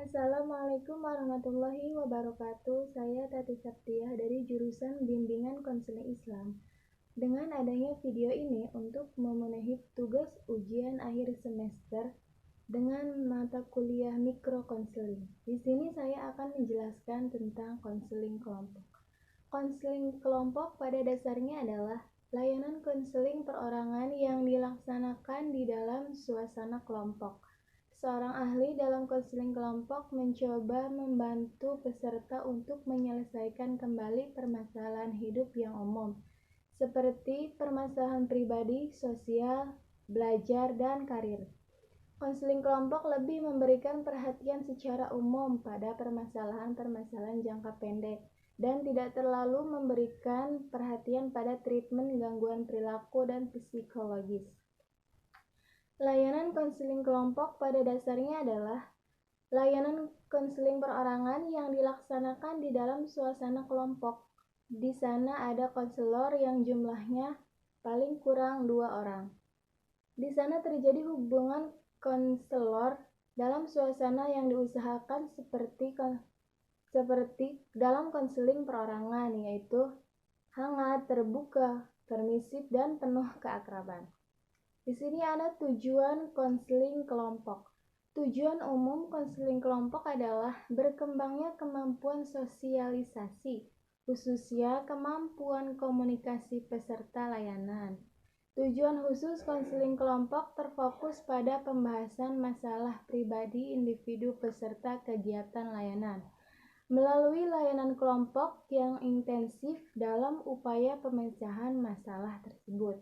Assalamualaikum warahmatullahi wabarakatuh. Saya Tati Saptiah dari jurusan Bimbingan Konseling Islam. Dengan adanya video ini untuk memenuhi tugas ujian akhir semester dengan mata kuliah mikrokonseling. Di sini saya akan menjelaskan tentang konseling kelompok. Konseling kelompok pada dasarnya adalah layanan konseling perorangan yang dilaksanakan di dalam suasana kelompok. Seorang ahli dalam konseling kelompok mencoba membantu peserta untuk menyelesaikan kembali permasalahan hidup yang umum, seperti permasalahan pribadi, sosial, belajar, dan karir. Konseling kelompok lebih memberikan perhatian secara umum pada permasalahan-permasalahan jangka pendek dan tidak terlalu memberikan perhatian pada treatment gangguan perilaku dan psikologis. Layanan konseling kelompok pada dasarnya adalah layanan konseling perorangan yang dilaksanakan di dalam suasana kelompok. Di sana ada konselor yang jumlahnya paling kurang 2 orang. Di sana terjadi hubungan konselor dalam suasana yang diusahakan seperti dalam konseling perorangan, yaitu hangat, terbuka, permisif, dan penuh keakraban. Di sini ada tujuan konseling kelompok. Tujuan umum konseling kelompok adalah berkembangnya kemampuan sosialisasi, khususnya kemampuan komunikasi peserta layanan. Tujuan khusus konseling kelompok terfokus pada pembahasan masalah pribadi individu peserta kegiatan layanan melalui layanan kelompok yang intensif dalam upaya pemecahan masalah tersebut.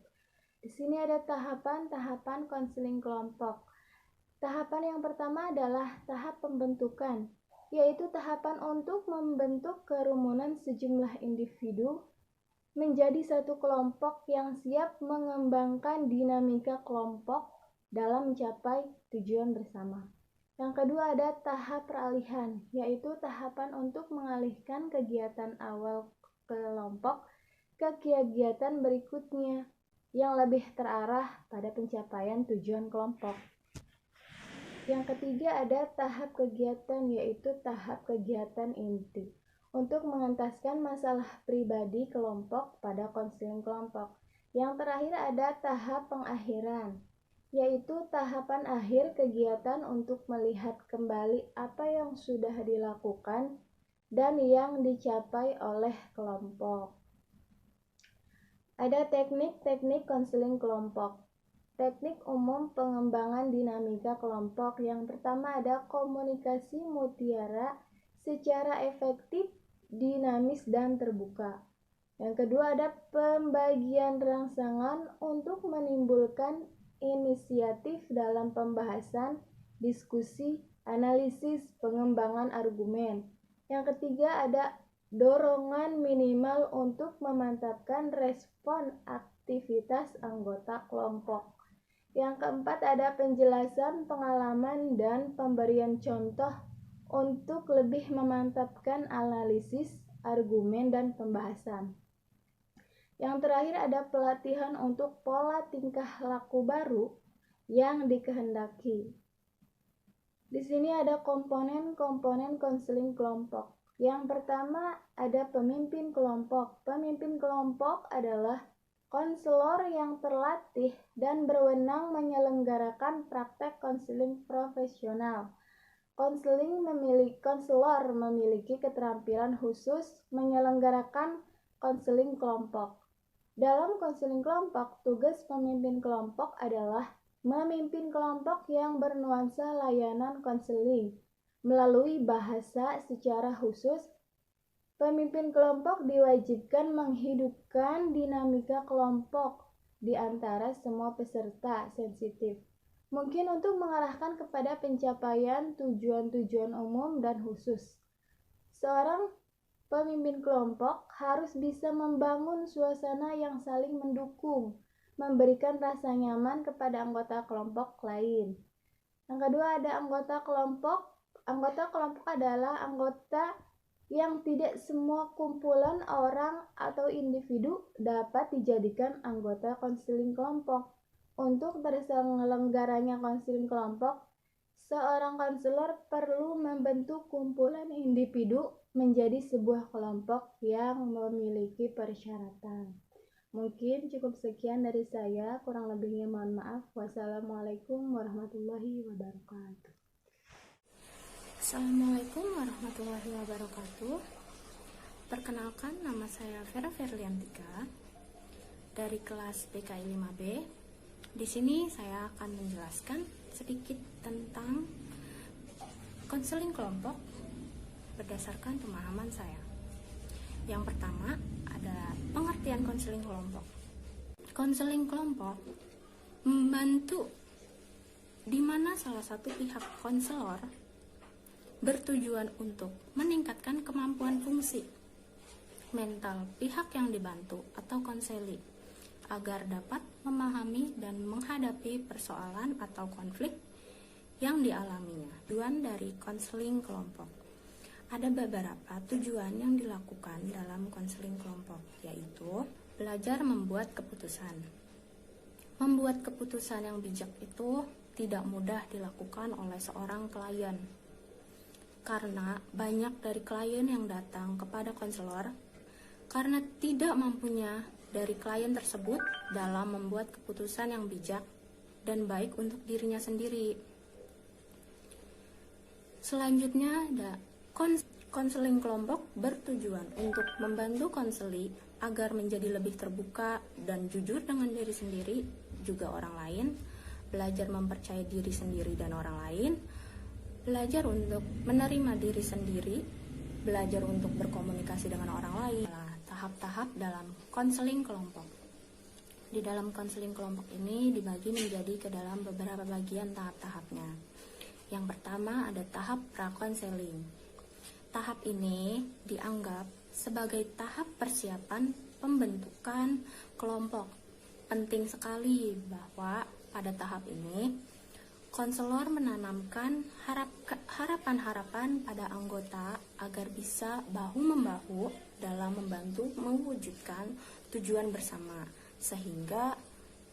Di sini ada tahapan-tahapan konseling kelompok. Tahapan yang pertama adalah tahap pembentukan, yaitu tahapan untuk membentuk kerumunan sejumlah individu menjadi satu kelompok yang siap mengembangkan dinamika kelompok dalam mencapai tujuan bersama. Yang kedua ada tahap peralihan, yaitu tahapan untuk mengalihkan kegiatan awal kelompok ke kegiatan berikutnya yang lebih terarah pada pencapaian tujuan kelompok. Yang ketiga ada tahap kegiatan, yaitu tahap kegiatan inti untuk mengentaskan masalah pribadi kelompok pada konseling kelompok. Yang terakhir ada tahap pengakhiran, yaitu tahapan akhir kegiatan untuk melihat kembali apa yang sudah dilakukan dan yang dicapai oleh kelompok. Ada teknik-teknik konseling kelompok. Teknik umum pengembangan dinamika kelompok. Yang pertama ada komunikasi mutiara secara efektif, dinamis, dan terbuka. Yang kedua ada pembagian rangsangan untuk menimbulkan inisiatif dalam pembahasan, diskusi, analisis, pengembangan argumen. Yang ketiga ada dorongan minimal untuk memantapkan respon aktivitas anggota kelompok. Yang keempat ada penjelasan pengalaman dan pemberian contoh untuk lebih memantapkan analisis, argumen, dan pembahasan. Yang terakhir ada pelatihan untuk pola tingkah laku baru yang dikehendaki. Di sini ada komponen-komponen konseling kelompok. Yang pertama ada pemimpin kelompok. Pemimpin kelompok adalah konselor yang terlatih dan berwenang menyelenggarakan praktek konseling profesional. Konselor memiliki keterampilan khusus menyelenggarakan konseling kelompok. Dalam konseling kelompok, tugas pemimpin kelompok adalah memimpin kelompok yang bernuansa layanan konseling. Melalui bahasa secara khusus, pemimpin kelompok diwajibkan menghidupkan dinamika kelompok di antara semua peserta sensitif. Mungkin untuk mengarahkan kepada pencapaian tujuan-tujuan umum dan khusus. Seorang pemimpin kelompok harus bisa membangun suasana yang saling mendukung, memberikan rasa nyaman kepada anggota kelompok lain. Yang kedua ada anggota kelompok. Anggota kelompok adalah anggota yang tidak semua kumpulan orang atau individu dapat dijadikan anggota konseling kelompok. Untuk terselenggaranya konseling kelompok, Seorang konselor perlu membentuk kumpulan individu menjadi sebuah kelompok yang memiliki persyaratan. Mungkin cukup sekian dari saya, kurang lebihnya mohon maaf. Wassalamualaikum warahmatullahi wabarakatuh. Assalamualaikum warahmatullahi wabarakatuh. Perkenalkan, nama saya Vera Verliantika dari kelas PKI 5B. Di sini saya akan menjelaskan sedikit tentang konseling kelompok berdasarkan pemahaman saya. Yang pertama ada pengertian konseling kelompok. Konseling kelompok membantu di mana salah satu pihak konselor bertujuan untuk meningkatkan kemampuan fungsi mental pihak yang dibantu atau konseli agar dapat memahami dan menghadapi persoalan atau konflik yang dialaminya. Tujuan dari konseling kelompok. Ada beberapa tujuan yang dilakukan dalam konseling kelompok, yaitu belajar membuat keputusan. Membuat keputusan yang bijak itu tidak mudah dilakukan oleh seorang klien, karena banyak dari klien yang datang kepada konselor karena tidak mampunya dari klien tersebut dalam membuat keputusan yang bijak dan baik untuk dirinya sendiri. Selanjutnya ada konseling kelompok bertujuan untuk membantu konseli agar menjadi lebih terbuka dan jujur dengan diri sendiri juga orang lain, belajar mempercayai diri sendiri dan orang lain, belajar untuk menerima diri sendiri, belajar untuk berkomunikasi dengan orang lain. Tahap-tahap dalam konseling kelompok. Di dalam konseling kelompok ini dibagi menjadi ke dalam beberapa bagian tahap-tahapnya. Yang pertama ada tahap prakonseling. Tahap ini dianggap sebagai tahap persiapan pembentukan kelompok. Penting sekali bahwa pada tahap ini konselor menanamkan harapan-harapan pada anggota agar bisa bahu-membahu dalam membantu mewujudkan tujuan bersama, sehingga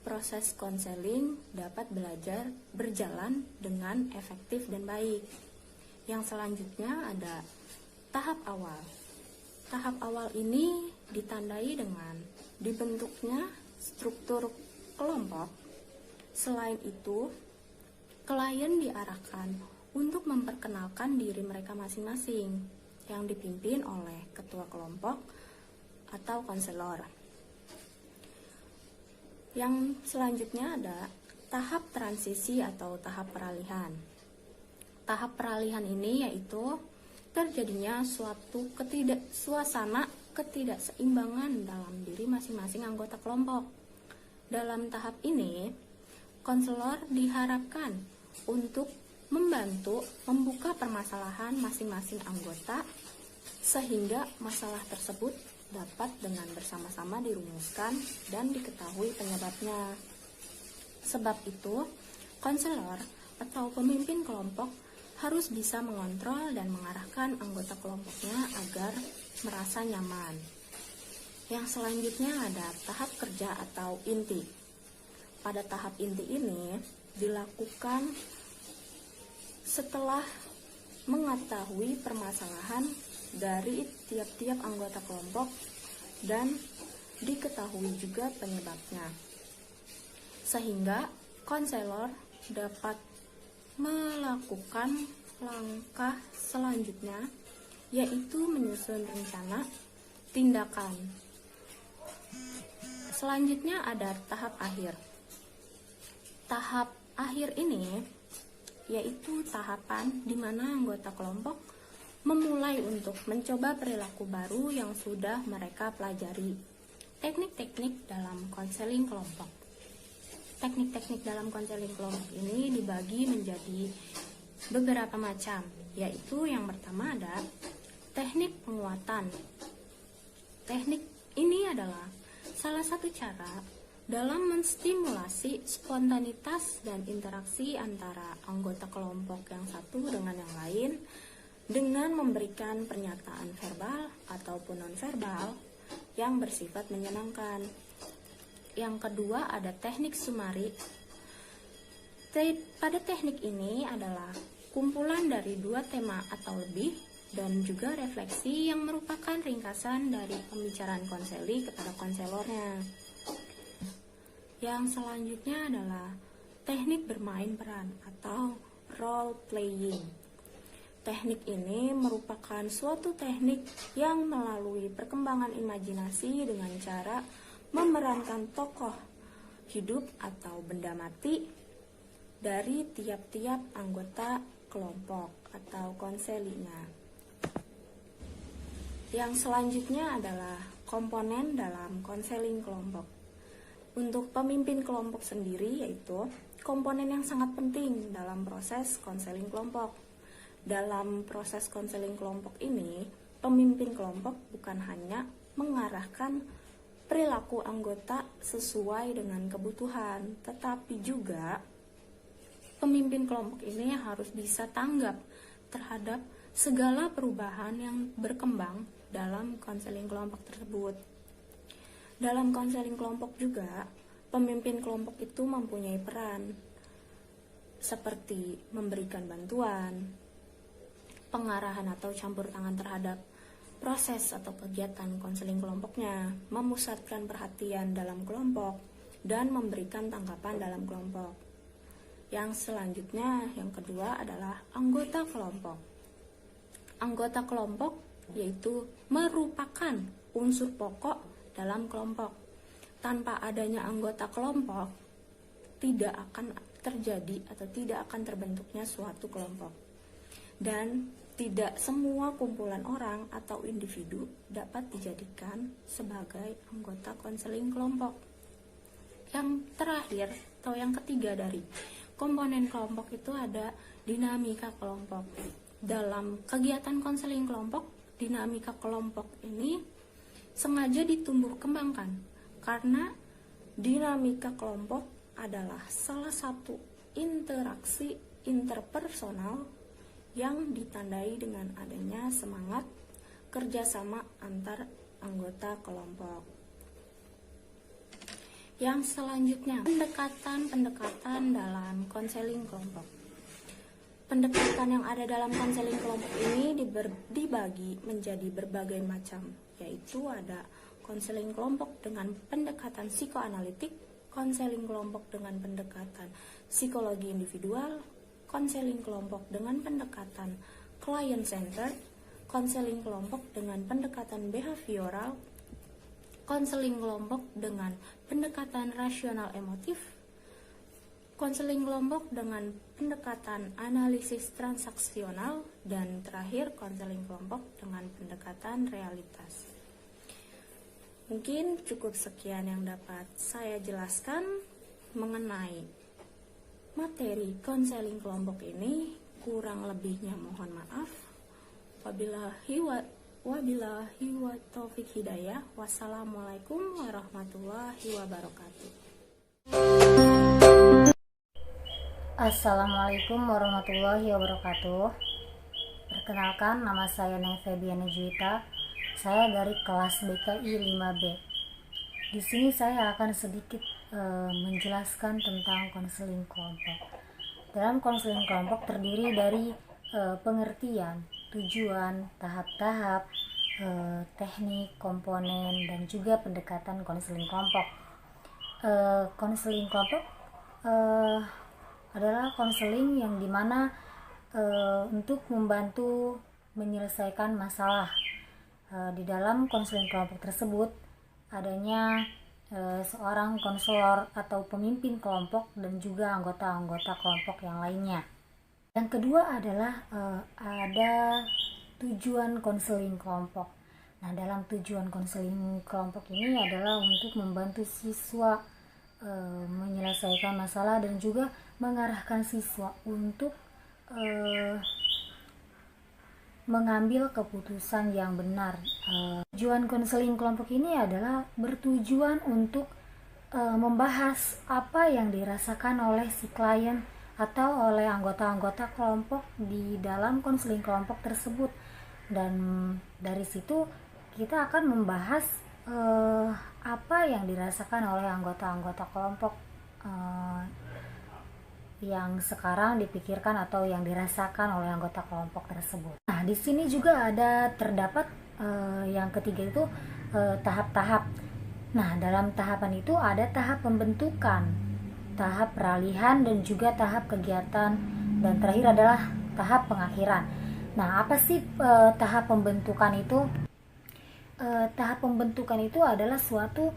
proses konseling dapat berjalan dengan efektif dan baik. Yang selanjutnya ada tahap awal. Tahap awal ini ditandai dengan dibentuknya struktur kelompok. Selain itu, klien diarahkan untuk memperkenalkan diri mereka masing-masing yang dipimpin oleh ketua kelompok atau konselor. Yang selanjutnya ada tahap transisi atau tahap peralihan. Tahap peralihan ini yaitu terjadinya suatu suasana ketidakseimbangan dalam diri masing-masing anggota kelompok. Dalam tahap ini, konselor diharapkan untuk membantu membuka permasalahan masing-masing anggota sehingga masalah tersebut dapat dengan bersama-sama dirumuskan dan diketahui penyebabnya. Sebab itu, konselor atau pemimpin kelompok harus bisa mengontrol dan mengarahkan anggota kelompoknya agar merasa nyaman. Yang selanjutnya ada tahap kerja atau inti. Pada tahap inti ini dilakukan setelah mengetahui permasalahan dari tiap-tiap anggota kelompok dan diketahui juga penyebabnya, sehingga konselor dapat melakukan langkah selanjutnya, yaitu menyusun rencana tindakan. Selanjutnya ada tahap akhir. Tahap akhir ini yaitu tahapan di mana anggota kelompok memulai untuk mencoba perilaku baru yang sudah mereka pelajari. Teknik-teknik dalam konseling kelompok. Teknik-teknik dalam konseling kelompok ini dibagi menjadi beberapa macam, yaitu yang pertama ada teknik penguatan. Teknik ini adalah salah satu cara dalam menstimulasi spontanitas dan interaksi antara anggota kelompok yang satu dengan yang lain dengan memberikan pernyataan verbal ataupun nonverbal yang bersifat menyenangkan. Yang kedua ada teknik sumari. Pada teknik ini adalah kumpulan dari 2 tema atau lebih, dan juga refleksi yang merupakan ringkasan dari pembicaraan konseli kepada konselornya. Yang selanjutnya adalah teknik bermain peran atau role playing. Teknik ini merupakan suatu teknik yang melalui perkembangan imajinasi dengan cara memerankan tokoh hidup atau benda mati dari tiap-tiap anggota kelompok atau konselinya. Yang selanjutnya adalah komponen dalam konseling kelompok. Untuk pemimpin kelompok sendiri, yaitu komponen yang sangat penting dalam proses konseling kelompok. Dalam proses konseling kelompok ini, pemimpin kelompok bukan hanya mengarahkan perilaku anggota sesuai dengan kebutuhan, tetapi juga pemimpin kelompok ini harus bisa tanggap terhadap segala perubahan yang berkembang dalam konseling kelompok tersebut. Dalam konseling kelompok juga, pemimpin kelompok itu mempunyai peran seperti memberikan bantuan, pengarahan atau campur tangan terhadap proses atau kegiatan konseling kelompoknya, memusatkan perhatian dalam kelompok, dan memberikan tanggapan dalam kelompok. Yang selanjutnya, yang kedua adalah anggota kelompok. Anggota kelompok yaitu merupakan unsur pokok dalam kelompok. Tanpa adanya anggota kelompok, tidak akan terjadi atau tidak akan terbentuknya suatu kelompok. Dan tidak semua kumpulan orang atau individu dapat dijadikan sebagai anggota konseling kelompok. Yang terakhir atau yang ketiga dari komponen kelompok itu ada dinamika kelompok. Dalam kegiatan konseling kelompok, dinamika kelompok ini sengaja ditumbuh kembangkan karena dinamika kelompok adalah salah satu interaksi interpersonal yang ditandai dengan adanya semangat kerjasama antar anggota kelompok. Yang selanjutnya, pendekatan dalam konseling kelompok. Pendekatan yang ada dalam konseling kelompok ini dibagi menjadi berbagai macam, yaitu ada konseling kelompok dengan pendekatan psikoanalitik, konseling kelompok dengan pendekatan psikologi individual, konseling kelompok dengan pendekatan client centered, konseling kelompok dengan pendekatan behavioral, konseling kelompok dengan pendekatan rasional emotif, konseling kelompok dengan pendekatan analisis transaksional, dan terakhir konseling kelompok dengan pendekatan realitas. Mungkin cukup sekian yang dapat saya jelaskan mengenai materi konseling kelompok ini. Kurang lebihnya mohon maaf. Wabillahi wa taufik hidayah. Wassalamualaikum warahmatullahi wabarakatuh. Assalamualaikum warahmatullahi wabarakatuh. Perkenalkan, nama saya Neng Febiana Juwita. Saya dari kelas BKI 5B. Di sini saya akan sedikit menjelaskan tentang konseling kelompok. Dalam konseling kelompok terdiri dari pengertian, tujuan, tahap-tahap, teknik, komponen, dan juga pendekatan konseling kelompok. Konseling kelompok adalah konseling yang dimana untuk membantu menyelesaikan masalah. Di dalam konseling kelompok tersebut adanya seorang konselor atau pemimpin kelompok dan juga anggota-anggota kelompok yang lainnya. Yang kedua adalah ada tujuan konseling kelompok. Nah, dalam tujuan konseling kelompok ini adalah untuk membantu siswa menyelesaikan masalah dan juga mengarahkan siswa untuk mengambil keputusan yang benar. Tujuan konseling kelompok ini adalah bertujuan untuk membahas apa yang dirasakan oleh si klien atau oleh anggota-anggota kelompok di dalam konseling kelompok tersebut, dan dari situ kita akan membahas apa yang dirasakan oleh anggota-anggota kelompok yang sekarang dipikirkan atau yang dirasakan oleh anggota kelompok tersebut. Nah, di sini juga ada terdapat yang ketiga itu tahap-tahap. Nah, dalam tahapan itu ada tahap pembentukan, tahap peralihan, dan juga tahap kegiatan, dan terakhir adalah tahap pengakhiran. Nah, apa sih tahap pembentukan itu? Tahap pembentukan itu adalah suatu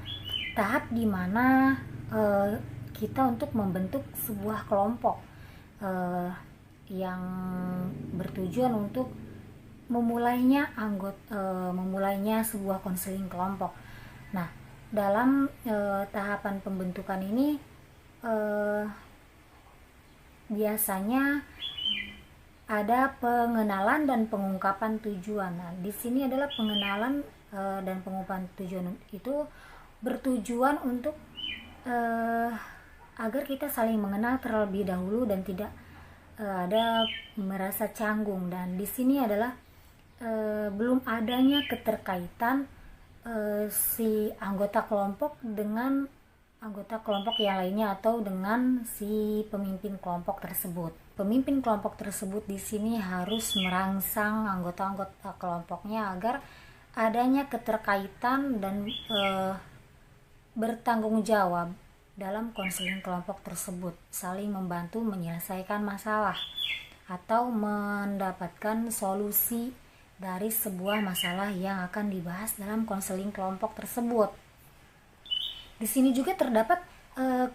tahap di mana kita untuk membentuk sebuah kelompok yang bertujuan untuk memulainya sebuah konseling kelompok. Nah, dalam tahapan pembentukan ini biasanya ada pengenalan dan pengungkapan tujuan. Nah, di sini adalah pengenalan dan pengungkapan tujuan itu bertujuan untuk agar kita saling mengenal terlebih dahulu dan tidak ada merasa canggung. Dan di sini adalah belum adanya keterkaitan si anggota kelompok dengan anggota kelompok yang lainnya atau dengan si pemimpin kelompok tersebut. Pemimpin kelompok tersebut di sini harus merangsang anggota-anggota kelompoknya agar adanya keterkaitan dan bertanggung jawab dalam konseling kelompok tersebut, saling membantu menyelesaikan masalah atau mendapatkan solusi dari sebuah masalah yang akan dibahas dalam konseling kelompok tersebut. Di sini juga terdapat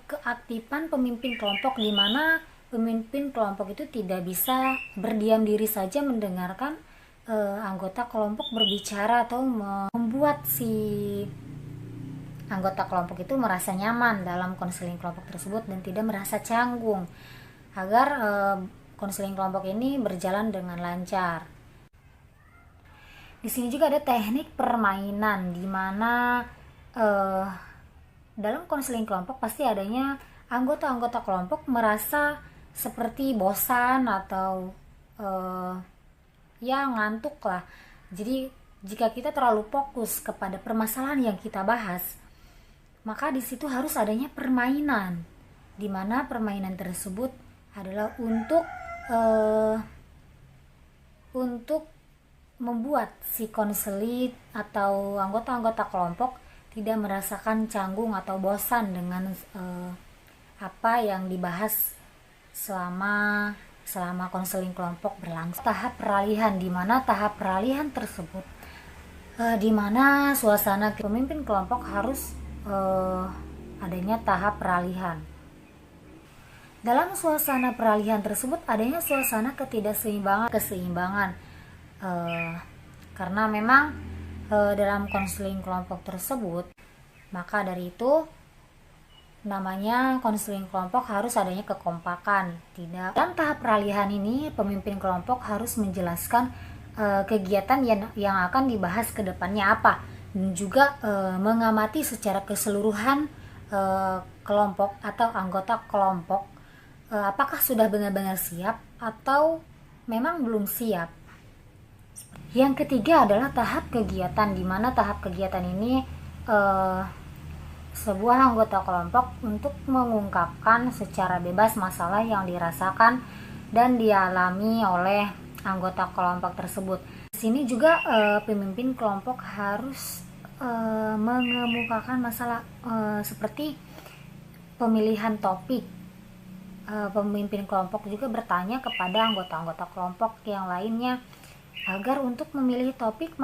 keaktifan pemimpin kelompok, di mana pemimpin kelompok itu tidak bisa berdiam diri saja mendengarkan anggota kelompok berbicara atau membuat si anggota kelompok itu merasa nyaman dalam konseling kelompok tersebut dan tidak merasa canggung, agar konseling kelompok ini berjalan dengan lancar. Di sini juga ada teknik permainan, di mana dalam konseling kelompok pasti adanya anggota-anggota kelompok merasa seperti bosan atau ya ngantuk lah. Jadi jika kita terlalu fokus kepada permasalahan yang kita bahas, maka di situ harus adanya permainan, di mana permainan tersebut adalah untuk membuat si konseling atau anggota-anggota kelompok tidak merasakan canggung atau bosan dengan apa yang dibahas selama konseling kelompok berlangsung. Tahap peralihan, di mana tahap peralihan tersebut di mana suasana pemimpin kelompok harus adanya tahap peralihan. Dalam suasana peralihan tersebut adanya suasana keseimbangan, karena memang dalam konseling kelompok tersebut, maka dari itu namanya konseling kelompok harus adanya kekompakan. Tidak, dalam tahap peralihan ini pemimpin kelompok harus menjelaskan kegiatan yang akan dibahas ke depannya apa, dan juga mengamati secara keseluruhan kelompok atau anggota kelompok apakah sudah benar-benar siap atau memang belum siap. Yang ketiga adalah tahap kegiatan, di mana tahap kegiatan ini sebuah anggota kelompok untuk mengungkapkan secara bebas masalah yang dirasakan dan dialami oleh anggota kelompok tersebut. Di sini juga pemimpin kelompok harus mengemukakan masalah seperti pemilihan topik. Pemimpin kelompok juga bertanya kepada anggota-anggota kelompok yang lainnya agar untuk memilih topik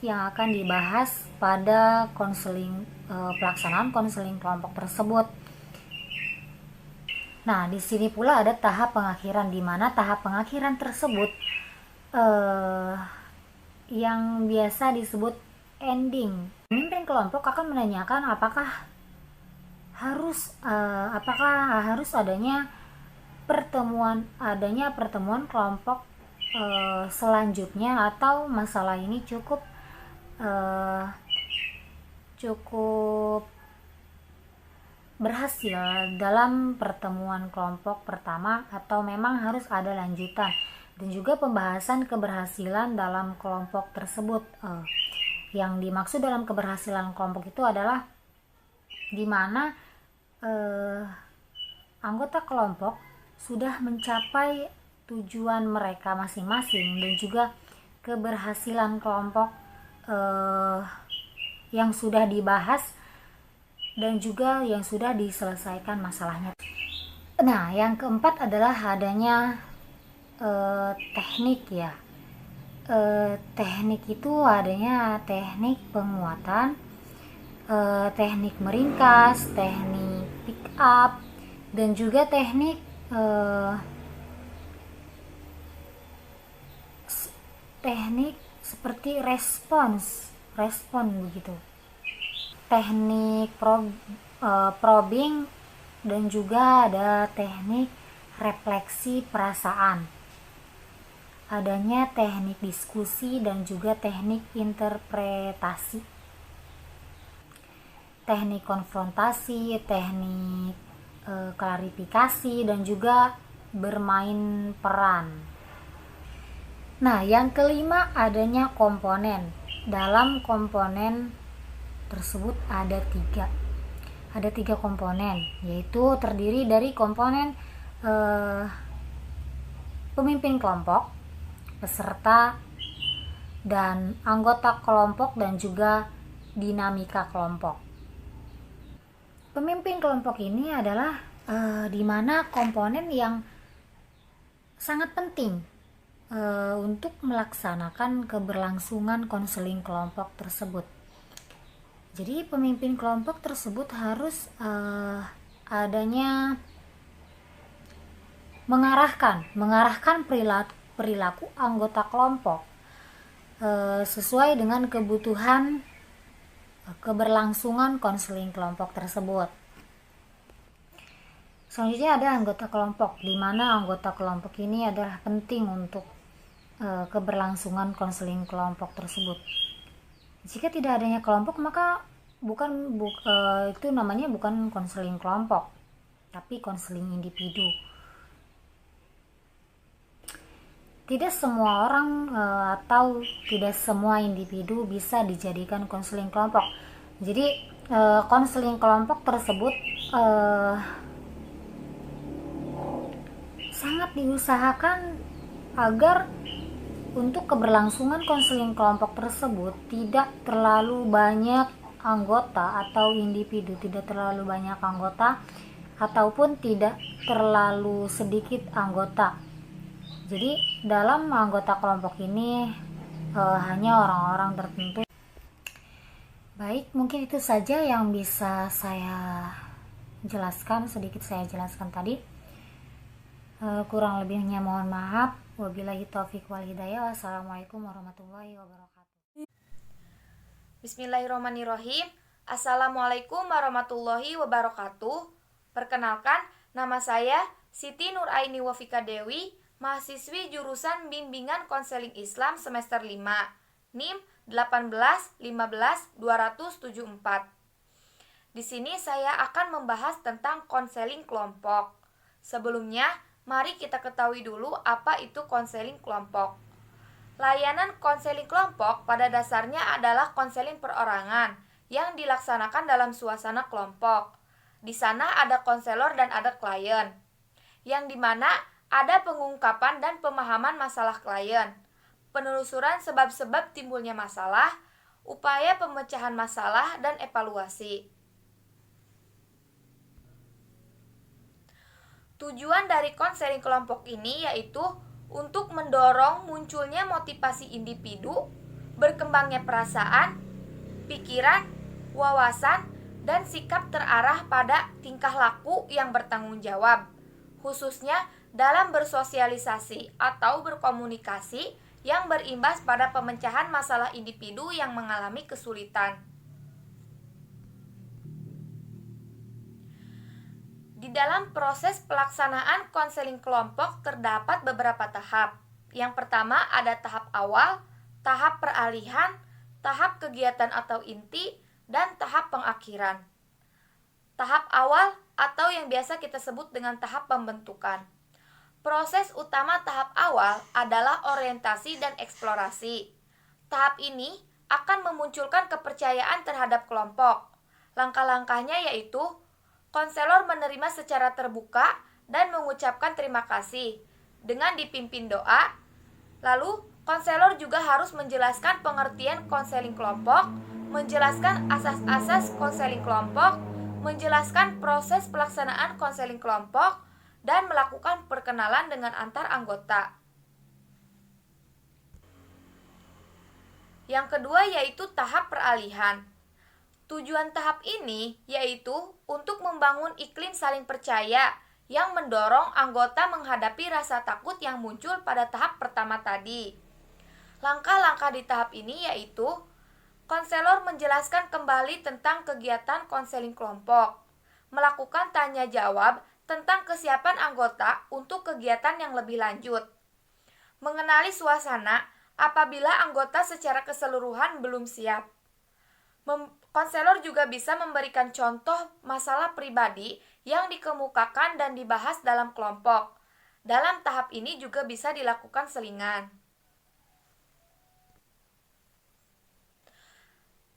yang akan dibahas pada pelaksanaan konseling kelompok tersebut. Nah, di sini pula ada tahap pengakhiran, di mana tahap pengakhiran tersebut yang biasa disebut ending. Pemimpin kelompok akan menanyakan apakah harus adanya pertemuan kelompok selanjutnya, atau masalah ini cukup berhasil dalam pertemuan kelompok pertama, atau memang harus ada lanjutan, dan juga pembahasan keberhasilan dalam kelompok tersebut. Yang dimaksud dalam keberhasilan kelompok itu adalah di mana anggota kelompok sudah mencapai tujuan mereka masing-masing dan juga keberhasilan kelompok yang sudah dibahas dan juga yang sudah diselesaikan masalahnya. Nah, yang keempat adalah adanya teknik ya. Teknik itu adanya teknik penguatan, teknik meringkas, teknik pick up, dan juga teknik seperti respon begitu. Teknik probing dan juga ada teknik refleksi perasaan. Adanya teknik diskusi dan juga teknik interpretasi. Teknik konfrontasi, teknik klarifikasi dan juga bermain peran. Nah, yang kelima adanya komponen. Dalam komponen tersebut ada tiga komponen, yaitu terdiri dari komponen pemimpin kelompok, peserta, dan anggota kelompok, dan juga dinamika kelompok. Pemimpin kelompok ini adalah di mana komponen yang sangat penting untuk melaksanakan keberlangsungan konseling kelompok tersebut. Jadi pemimpin kelompok tersebut harus adanya mengarahkan perilaku anggota kelompok sesuai dengan kebutuhan keberlangsungan konseling kelompok tersebut. Selanjutnya ada anggota kelompok, di mana anggota kelompok ini adalah penting untuk keberlangsungan konseling kelompok tersebut. Jika tidak adanya kelompok, maka itu namanya bukan konseling kelompok, tapi konseling individu. Tidak semua orang atau tidak semua individu bisa dijadikan konseling kelompok. Jadi konseling kelompok tersebut sangat diusahakan agar untuk keberlangsungan konseling kelompok tersebut tidak terlalu banyak anggota atau individu, tidak terlalu banyak anggota ataupun tidak terlalu sedikit anggota. Jadi dalam anggota kelompok ini hanya orang-orang tertentu. Baik, mungkin itu saja yang bisa saya jelaskan, sedikit saya jelaskan tadi. Kurang lebihnya mohon maaf. Wabillahi taufiq wal hidayah. Wassalamualaikum warahmatullahi wabarakatuh. Bismillahirrahmanirrahim. Assalamualaikum warahmatullahi wabarakatuh. Perkenalkan, nama saya Siti Nuraini Wafika Dewi, mahasiswi jurusan Bimbingan Konseling Islam semester 5, NIM 1815274. Di sini saya akan membahas tentang konseling kelompok. Sebelumnya, mari kita ketahui dulu apa itu konseling kelompok. Layanan konseling kelompok pada dasarnya adalah konseling perorangan yang dilaksanakan dalam suasana kelompok. Di sana ada konselor dan ada klien, yang dimana ada pengungkapan dan pemahaman masalah klien, penelusuran sebab-sebab timbulnya masalah, upaya pemecahan masalah, dan evaluasi. Tujuan dari konseling kelompok ini yaitu untuk mendorong munculnya motivasi individu, berkembangnya perasaan, pikiran, wawasan, dan sikap terarah pada tingkah laku yang bertanggung jawab, khususnya dalam bersosialisasi atau berkomunikasi yang berimbas pada pemecahan masalah individu yang mengalami kesulitan. Di dalam proses pelaksanaan konseling kelompok terdapat beberapa tahap. Yang pertama ada tahap awal, tahap peralihan, tahap kegiatan atau inti, dan tahap pengakhiran. Tahap awal atau yang biasa kita sebut dengan tahap pembentukan. Proses utama tahap awal adalah orientasi dan eksplorasi. Tahap ini akan memunculkan kepercayaan terhadap kelompok. Langkah-langkahnya yaitu konselor menerima secara terbuka dan mengucapkan terima kasih dengan dipimpin doa. Lalu, konselor juga harus menjelaskan pengertian konseling kelompok, menjelaskan asas-asas konseling kelompok, menjelaskan proses pelaksanaan konseling kelompok, dan melakukan perkenalan dengan antar anggota. Yang kedua yaitu tahap peralihan. Tujuan tahap ini yaitu untuk membangun iklim saling percaya yang mendorong anggota menghadapi rasa takut yang muncul pada tahap pertama tadi. Langkah-langkah di tahap ini yaitu konselor menjelaskan kembali tentang kegiatan konseling kelompok, melakukan tanya jawab tentang kesiapan anggota untuk kegiatan yang lebih lanjut, mengenali suasana apabila anggota secara keseluruhan belum siap. Konselor juga bisa memberikan contoh masalah pribadi yang dikemukakan dan dibahas dalam kelompok. Dalam tahap ini juga bisa dilakukan selingan.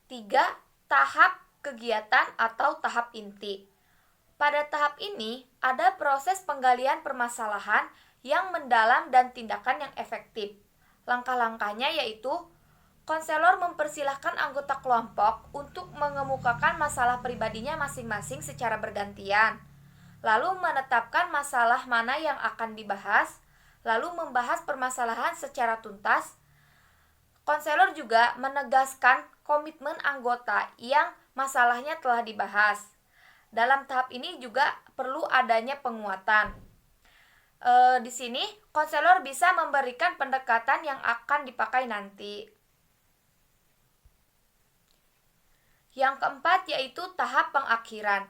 3. Tahap kegiatan atau tahap inti. Pada tahap ini, ada proses penggalian permasalahan yang mendalam dan tindakan yang efektif. Langkah-langkahnya yaitu konselor mempersilahkan anggota kelompok untuk mengemukakan masalah pribadinya masing-masing secara bergantian, lalu menetapkan masalah mana yang akan dibahas, lalu membahas permasalahan secara tuntas. Konselor juga menegaskan komitmen anggota yang masalahnya telah dibahas. Dalam tahap ini juga perlu adanya penguatan. Di sini konselor bisa memberikan pendekatan yang akan dipakai nanti. Yang keempat yaitu tahap pengakhiran.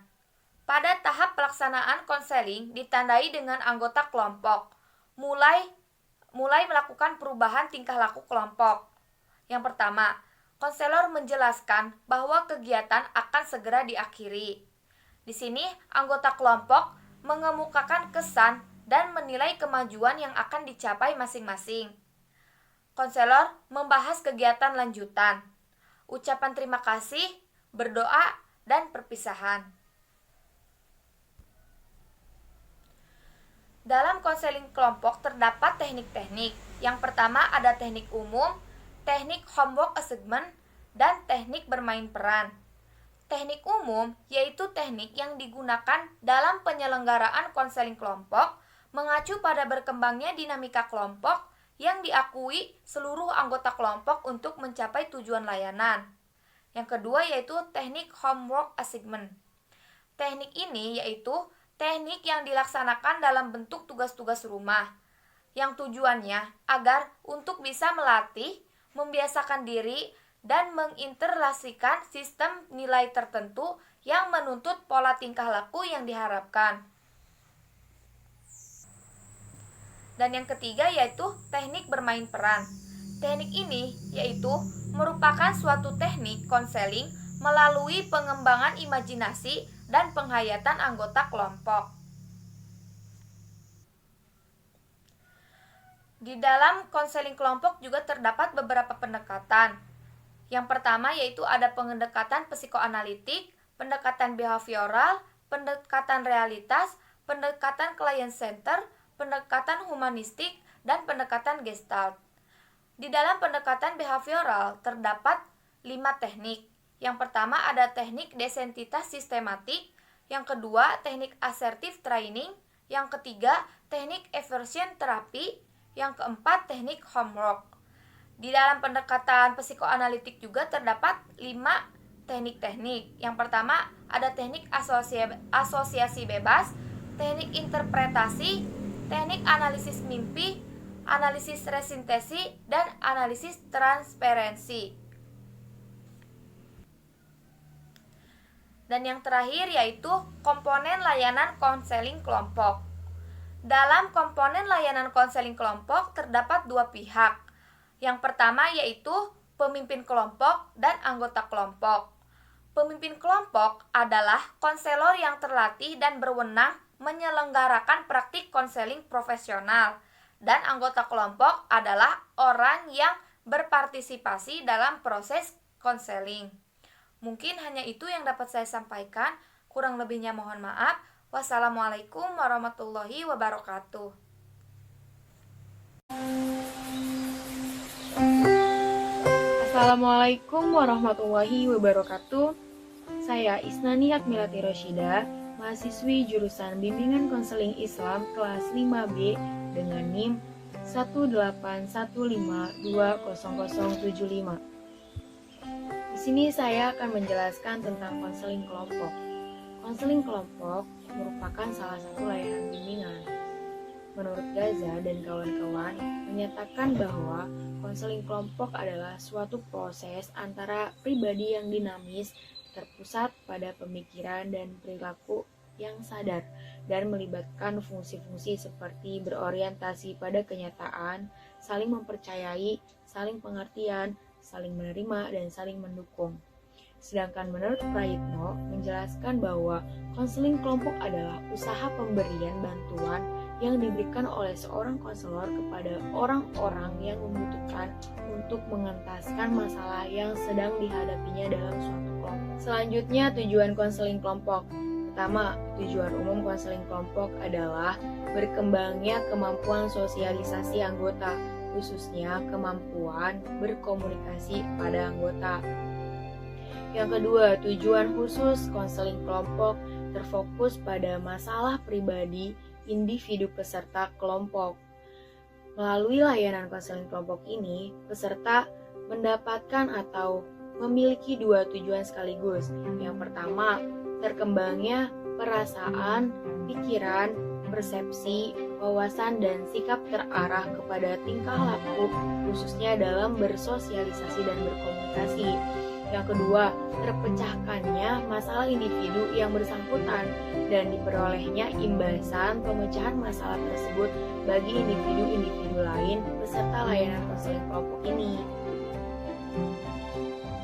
Pada tahap pelaksanaan konseling ditandai dengan anggota kelompok mulai melakukan perubahan tingkah laku kelompok. Yang pertama, konselor menjelaskan bahwa kegiatan akan segera diakhiri. Di sini anggota kelompok mengemukakan kesan dan menilai kemajuan yang akan dicapai masing-masing. Konselor membahas kegiatan lanjutan, ucapan terima kasih, berdoa, dan perpisahan. Dalam konseling kelompok terdapat teknik-teknik. Yang pertama ada teknik umum, teknik homework assessment, dan teknik bermain peran. Teknik umum yaitu teknik yang digunakan dalam penyelenggaraan konseling kelompok, mengacu pada berkembangnya dinamika kelompok yang diakui seluruh anggota kelompok untuk mencapai tujuan layanan. Yang kedua yaitu teknik homework assessment. Teknik ini yaitu teknik yang dilaksanakan dalam bentuk tugas-tugas rumah, yang tujuannya agar untuk bisa melatih, membiasakan diri, dan menginterrelasikan sistem nilai tertentu yang menuntut pola tingkah laku yang diharapkan. Dan yang ketiga yaitu teknik bermain peran. Teknik ini yaitu merupakan suatu teknik konseling melalui pengembangan imajinasi dan penghayatan anggota kelompok. Di dalam konseling kelompok juga terdapat beberapa pendekatan. Yang pertama yaitu ada pendekatan psikoanalitik, pendekatan behavioral, pendekatan realitas, pendekatan client center, pendekatan humanistik, dan pendekatan gestalt. Di dalam pendekatan behavioral terdapat 5 teknik. Yang pertama ada teknik desentitas sistematik, yang kedua teknik assertive training, yang ketiga teknik aversion terapi, yang keempat teknik homework. Di dalam pendekatan psikoanalitik juga terdapat 5 teknik-teknik. Yang pertama ada teknik asosiasi bebas, teknik interpretasi, teknik analisis mimpi, analisis resintesi, dan analisis transparansi. Dan yang terakhir yaitu komponen layanan konseling kelompok. Dalam komponen layanan konseling kelompok terdapat 2 pihak. Yang pertama yaitu pemimpin kelompok dan anggota kelompok. Pemimpin kelompok adalah konselor yang terlatih dan berwenang menyelenggarakan praktik konseling profesional, dan anggota kelompok adalah orang yang berpartisipasi dalam proses konseling. Mungkin hanya itu yang dapat saya sampaikan, kurang lebihnya mohon maaf. Wassalamualaikum warahmatullahi wabarakatuh. Assalamualaikum warahmatullahi wabarakatuh. Saya Isnani Akmilati Roshida, mahasiswi jurusan Bimbingan Konseling Islam kelas 5B dengan NIM 181520075. Di sini saya akan menjelaskan tentang konseling kelompok. Konseling kelompok merupakan salah satu layanan bimbingan. Menurut Gaza dan kawan-kawan menyatakan bahwa konseling kelompok adalah suatu proses antara pribadi yang dinamis, terpusat pada pemikiran dan perilaku yang sadar, dan melibatkan fungsi-fungsi seperti berorientasi pada kenyataan, saling mempercayai, saling pengertian, saling menerima, dan saling mendukung. Sedangkan menurut Prayitno menjelaskan bahwa konseling kelompok adalah usaha pemberian bantuan yang diberikan oleh seorang konselor kepada orang-orang yang membutuhkan untuk mengentaskan masalah yang sedang dihadapinya dalam suatu kelompok. Selanjutnya, tujuan konseling kelompok. Pertama, tujuan umum konseling kelompok adalah berkembangnya kemampuan sosialisasi anggota, khususnya kemampuan berkomunikasi pada anggota. Yang kedua, tujuan khusus konseling kelompok terfokus pada masalah pribadi individu peserta kelompok. Melalui layanan konseling kelompok ini, peserta mendapatkan atau memiliki dua tujuan sekaligus. Yang pertama, terkembangnya perasaan, pikiran, persepsi, wawasan, dan sikap terarah kepada tingkah laku, khususnya dalam bersosialisasi dan berkomunikasi. Yang kedua, terpecahkannya masalah individu yang bersangkutan dan diperolehnya imbasan pemecahan masalah tersebut bagi individu-individu lain peserta layanan konseling kelompok ini.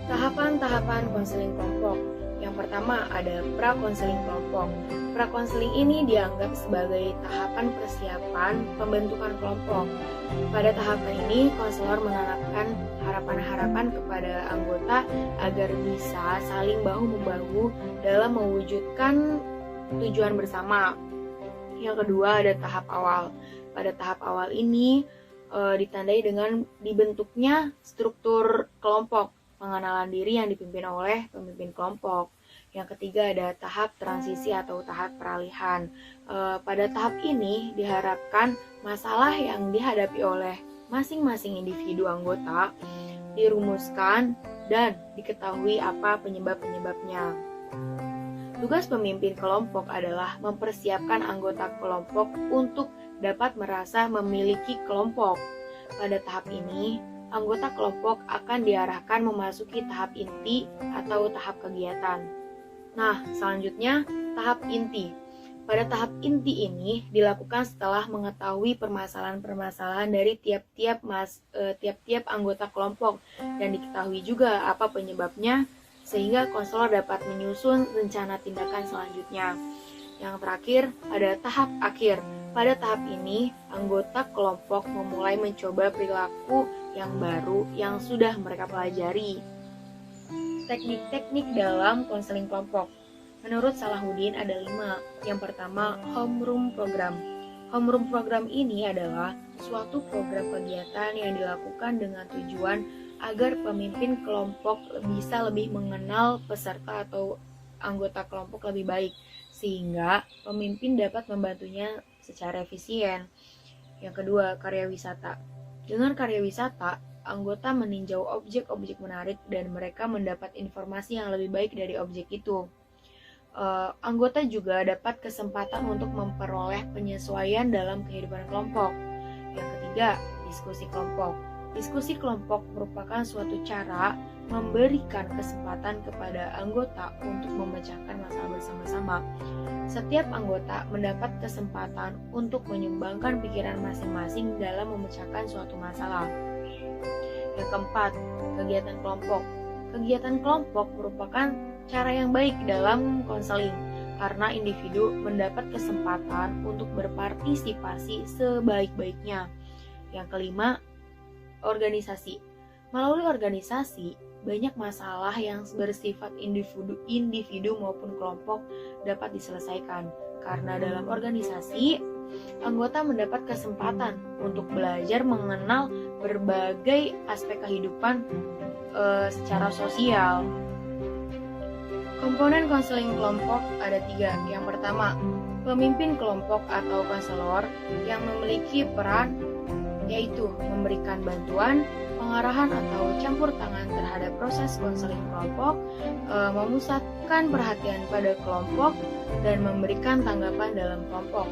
Tahapan-tahapan konseling kelompok. Yang pertama ada pra-konseling kelompok. Pra-konseling ini dianggap sebagai tahapan persiapan pembentukan kelompok. Pada tahapan ini, konselor menanamkan harapan-harapan kepada anggota agar bisa saling bahu-membahu dalam mewujudkan tujuan bersama. Yang kedua ada tahap awal. Pada tahap awal ini ditandai dengan dibentuknya struktur kelompok, pengenalan diri yang dipimpin oleh pemimpin kelompok. Yang ketiga ada tahap transisi atau tahap peralihan. Pada tahap ini diharapkan masalah yang dihadapi oleh masing-masing individu anggota dirumuskan dan diketahui apa penyebab-penyebabnya. Tugas pemimpin kelompok adalah mempersiapkan anggota kelompok untuk dapat merasa memiliki kelompok. Pada tahap ini, anggota kelompok akan diarahkan memasuki tahap inti atau tahap kegiatan. Nah, selanjutnya tahap inti. Pada tahap inti ini dilakukan setelah mengetahui permasalahan-permasalahan dari tiap-tiap anggota kelompok dan diketahui juga apa penyebabnya sehingga konselor dapat menyusun rencana tindakan selanjutnya. Yang terakhir ada tahap akhir. Pada tahap ini, anggota kelompok memulai mencoba perilaku yang baru yang sudah mereka pelajari. Teknik-teknik dalam konseling kelompok. Menurut Salahuddin ada 5. Yang pertama, homeroom program. Homeroom program ini adalah suatu program kegiatan yang dilakukan dengan tujuan agar pemimpin kelompok bisa lebih mengenal peserta atau anggota kelompok lebih baik, sehingga pemimpin dapat membantunya secara efisien. Yang kedua, karya wisata. Dengan karya wisata, anggota meninjau objek-objek menarik dan mereka mendapat informasi yang lebih baik dari objek itu. Anggota juga dapat kesempatan untuk memperoleh penyesuaian dalam kehidupan kelompok. Yang ketiga, diskusi kelompok. Diskusi kelompok merupakan suatu cara memberikan kesempatan kepada anggota untuk memecahkan masalah bersama-sama. Setiap anggota mendapat kesempatan untuk menyumbangkan pikiran masing-masing dalam memecahkan suatu masalah. Yang keempat, kegiatan kelompok. Kegiatan kelompok merupakan cara yang baik dalam konseling karena individu mendapat kesempatan untuk berpartisipasi sebaik-baiknya. Yang kelima, organisasi. Melalui organisasi, banyak masalah yang bersifat individu maupun kelompok dapat diselesaikan. Karena dalam organisasi, anggota mendapat kesempatan untuk belajar mengenal berbagai aspek kehidupan secara sosial. Komponen konseling kelompok ada 3. Yang pertama, pemimpin kelompok atau konselor yang memiliki peran yaitu memberikan bantuan, pengarahan atau campur tangan terhadap proses konseling kelompok, memusatkan perhatian pada kelompok, dan memberikan tanggapan dalam kelompok.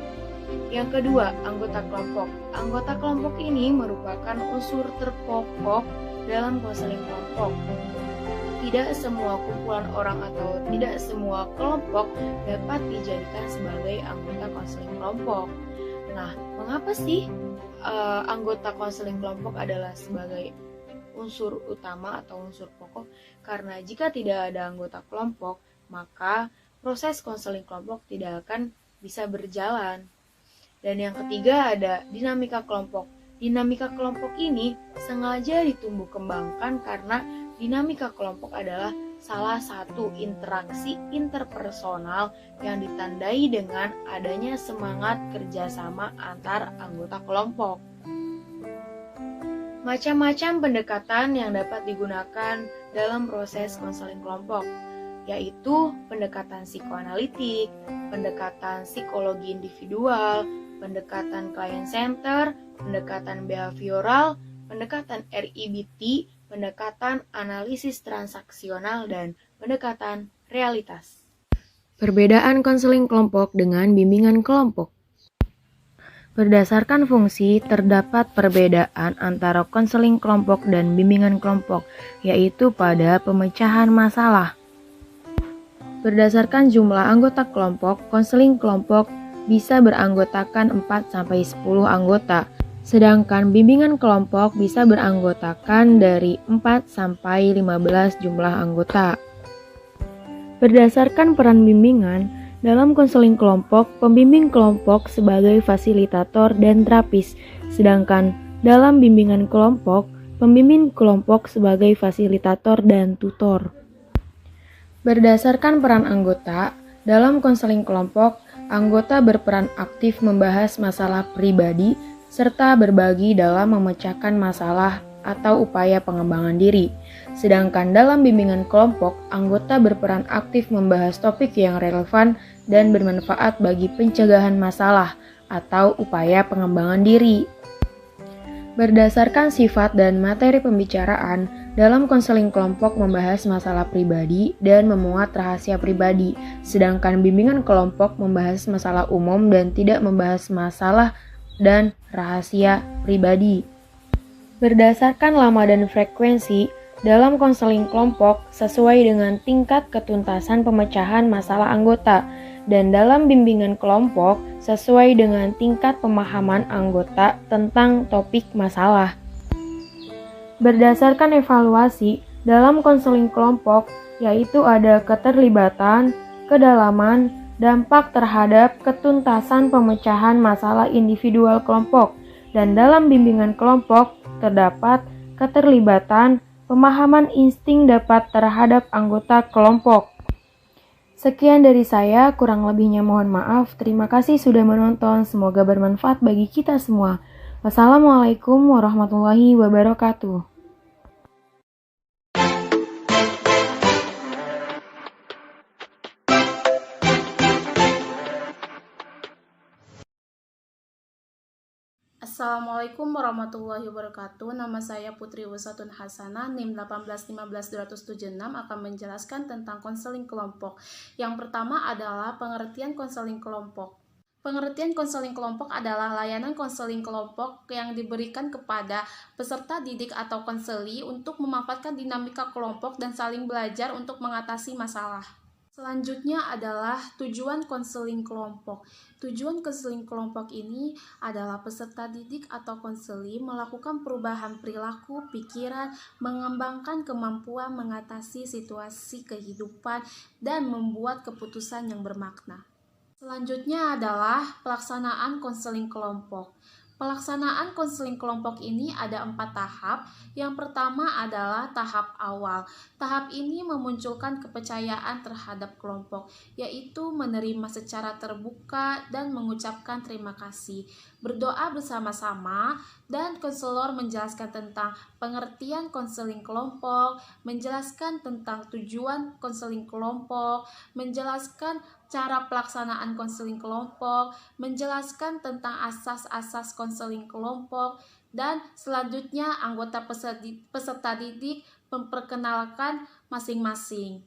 Yang kedua, anggota kelompok. Anggota kelompok ini merupakan unsur terpokok dalam konseling kelompok. Tidak semua kumpulan orang atau tidak semua kelompok dapat dijadikan sebagai anggota konseling kelompok. Nah, mengapa sih anggota konseling kelompok adalah sebagai unsur utama atau unsur pokok? Karena jika tidak ada anggota kelompok, maka proses konseling kelompok tidak akan bisa berjalan. Dan yang ketiga ada dinamika kelompok. Dinamika kelompok ini sengaja ditumbuh kembangkan karena dinamika kelompok adalah salah satu interaksi interpersonal yang ditandai dengan adanya semangat kerjasama antar anggota kelompok. Macam-macam pendekatan yang dapat digunakan dalam proses konseling kelompok, yaitu pendekatan psikoanalitik, pendekatan psikologi individual, pendekatan client center, pendekatan behavioral, pendekatan RIBT, pendekatan analisis transaksional, dan pendekatan realitas. Perbedaan konseling kelompok dengan bimbingan kelompok. Berdasarkan fungsi, terdapat perbedaan antara konseling kelompok dan bimbingan kelompok, yaitu pada pemecahan masalah. Berdasarkan jumlah anggota kelompok, konseling kelompok bisa beranggotakan 4-10 anggota, sedangkan bimbingan kelompok bisa beranggotakan dari 4-15 jumlah anggota. Berdasarkan peran bimbingan, dalam konseling kelompok, pembimbing kelompok sebagai fasilitator dan terapis, sedangkan dalam bimbingan kelompok, pembimbing kelompok sebagai fasilitator dan tutor. Berdasarkan peran anggota, dalam konseling kelompok, anggota berperan aktif membahas masalah pribadi serta berbagi dalam memecahkan masalah atau upaya pengembangan diri. Sedangkan dalam bimbingan kelompok, anggota berperan aktif membahas topik yang relevan dan bermanfaat bagi pencegahan masalah atau upaya pengembangan diri. Berdasarkan sifat dan materi pembicaraan, dalam konseling kelompok membahas masalah pribadi dan memuat rahasia pribadi, sedangkan bimbingan kelompok membahas masalah umum dan tidak membahas masalah dan rahasia pribadi. Berdasarkan lama dan frekuensi, dalam konseling kelompok sesuai dengan tingkat ketuntasan pemecahan masalah anggota, dan dalam bimbingan kelompok sesuai dengan tingkat pemahaman anggota tentang topik masalah. Berdasarkan evaluasi, dalam konseling kelompok yaitu ada keterlibatan, kedalaman, dampak terhadap ketuntasan pemecahan masalah individual kelompok, dan dalam bimbingan kelompok terdapat keterlibatan, pemahaman insting dapat terhadap anggota kelompok. Sekian dari saya, kurang lebihnya mohon maaf. Terima kasih sudah menonton, semoga bermanfaat bagi kita semua. Wassalamualaikum warahmatullahi wabarakatuh. Assalamualaikum warahmatullahi wabarakatuh. Nama saya Putri Wusatun Hasanah, NIM 1815276, akan menjelaskan tentang konseling kelompok. Yang pertama adalah pengertian konseling kelompok. Pengertian konseling kelompok adalah layanan konseling kelompok yang diberikan kepada peserta didik atau konseli untuk memanfaatkan dinamika kelompok dan saling belajar untuk mengatasi masalah. Selanjutnya adalah tujuan konseling kelompok. Tujuan konseling kelompok ini adalah peserta didik atau konseli melakukan perubahan perilaku, pikiran, mengembangkan kemampuan mengatasi situasi kehidupan, dan membuat keputusan yang bermakna. Selanjutnya adalah pelaksanaan konseling kelompok. Pelaksanaan konseling kelompok ini ada 4 tahap. Yang pertama adalah tahap awal. Tahap ini memunculkan kepercayaan terhadap kelompok, yaitu menerima secara terbuka dan mengucapkan terima kasih. Berdoa bersama-sama dan konselor menjelaskan tentang pengertian konseling kelompok, menjelaskan tentang tujuan konseling kelompok, menjelaskan cara pelaksanaan konseling kelompok, menjelaskan tentang asas-asas konseling kelompok, dan selanjutnya anggota peserta didik memperkenalkan masing-masing.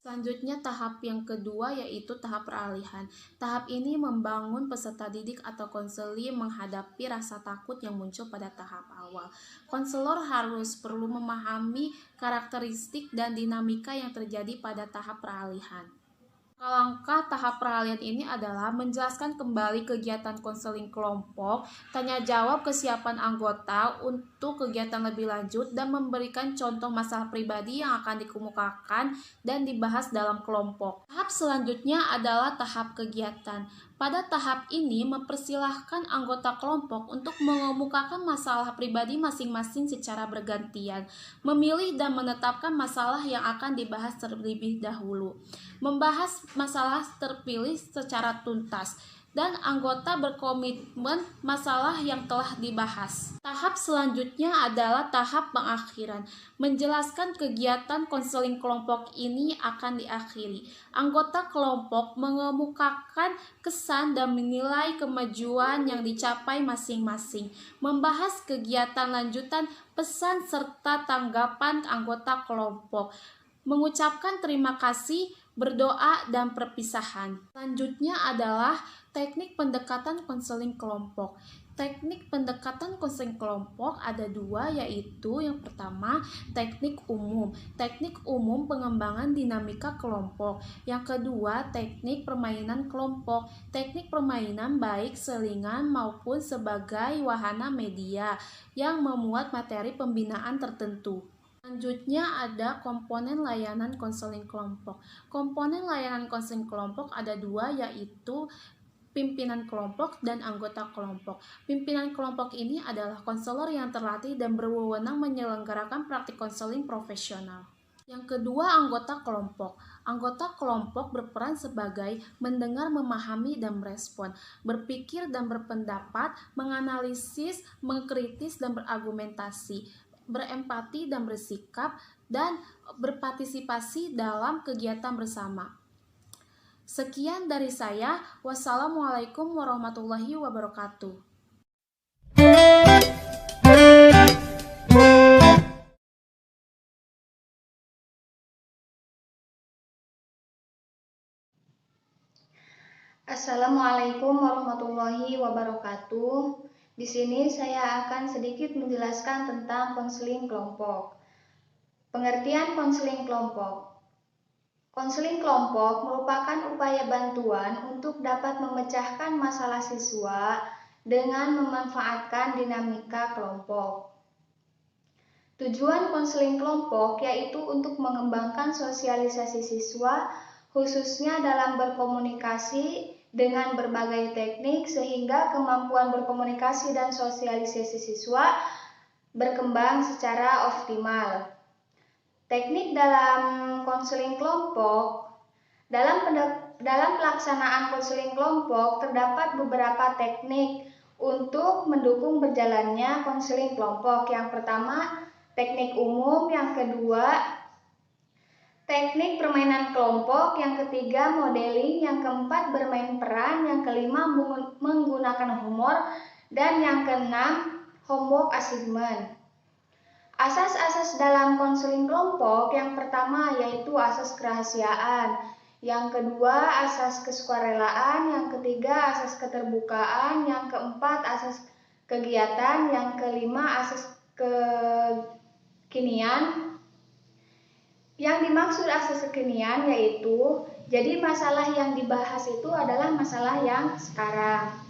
Selanjutnya tahap yang kedua yaitu tahap peralihan. Tahap ini membangun peserta didik atau konseli menghadapi rasa takut yang muncul pada tahap awal. Konselor harus perlu memahami karakteristik dan dinamika yang terjadi pada tahap peralihan. Langkah tahap peralihan ini adalah menjelaskan kembali kegiatan konseling kelompok, tanya jawab kesiapan anggota untuk kegiatan lebih lanjut, dan memberikan contoh masalah pribadi yang akan dikemukakan dan dibahas dalam kelompok. Tahap selanjutnya adalah tahap kegiatan. Pada tahap ini mempersilahkan anggota kelompok untuk mengemukakan masalah pribadi masing-masing secara bergantian, memilih dan menetapkan masalah yang akan dibahas terlebih dahulu, membahas masalah terpilih secara tuntas, dan anggota berkomitmen masalah yang telah dibahas. Tahap selanjutnya adalah tahap pengakhiran. Menjelaskan kegiatan konseling kelompok ini akan diakhiri. Anggota kelompok mengemukakan kesan dan menilai kemajuan yang dicapai masing-masing, membahas kegiatan lanjutan, pesan serta tanggapan anggota kelompok, mengucapkan terima kasih, berdoa, dan perpisahan. Selanjutnya adalah teknik pendekatan konseling kelompok. Teknik pendekatan konseling kelompok ada 2, yaitu yang pertama teknik umum. Teknik umum pengembangan dinamika kelompok. Yang kedua teknik permainan kelompok. Teknik permainan baik selingan maupun sebagai wahana media yang memuat materi pembinaan tertentu. Selanjutnya ada komponen layanan konseling kelompok. Komponen layanan konseling kelompok ada 2, yaitu pimpinan kelompok dan anggota kelompok. Pimpinan kelompok ini adalah konselor yang terlatih dan berwenang menyelenggarakan praktik konseling profesional. Yang kedua, anggota kelompok. Anggota kelompok berperan sebagai mendengar, memahami, dan merespon, berpikir dan berpendapat, menganalisis, mengkritis dan berargumentasi, berempati dan bersikap, dan berpartisipasi dalam kegiatan bersama. Sekian dari saya. Wassalamualaikum warahmatullahi wabarakatuh. Assalamualaikum warahmatullahi wabarakatuh. Di sini saya akan sedikit menjelaskan tentang konseling kelompok. Pengertian konseling kelompok. Konseling kelompok merupakan upaya bantuan untuk dapat memecahkan masalah siswa dengan memanfaatkan dinamika kelompok. Tujuan konseling kelompok yaitu untuk mengembangkan sosialisasi siswa, khususnya dalam berkomunikasi dengan berbagai teknik sehingga kemampuan berkomunikasi dan sosialisasi siswa berkembang secara optimal. Teknik dalam konseling kelompok. Dalam pelaksanaan konseling kelompok terdapat beberapa teknik untuk mendukung berjalannya konseling kelompok. Yang pertama, teknik umum. Yang kedua, teknik permainan kelompok. Yang ketiga, modeling. Yang keempat, bermain peran. Yang kelima, menggunakan humor. Dan yang keenam, homework assignment. Asas-asas dalam konseling kelompok. Yang pertama yaitu asas kerahasiaan. Yang kedua, asas kesukarelaan. Yang ketiga, asas keterbukaan. Yang keempat, asas kegiatan. Yang kelima, asas kekinian. Yang dimaksud asas kekinian yaitu, jadi masalah yang dibahas itu adalah masalah yang sekarang.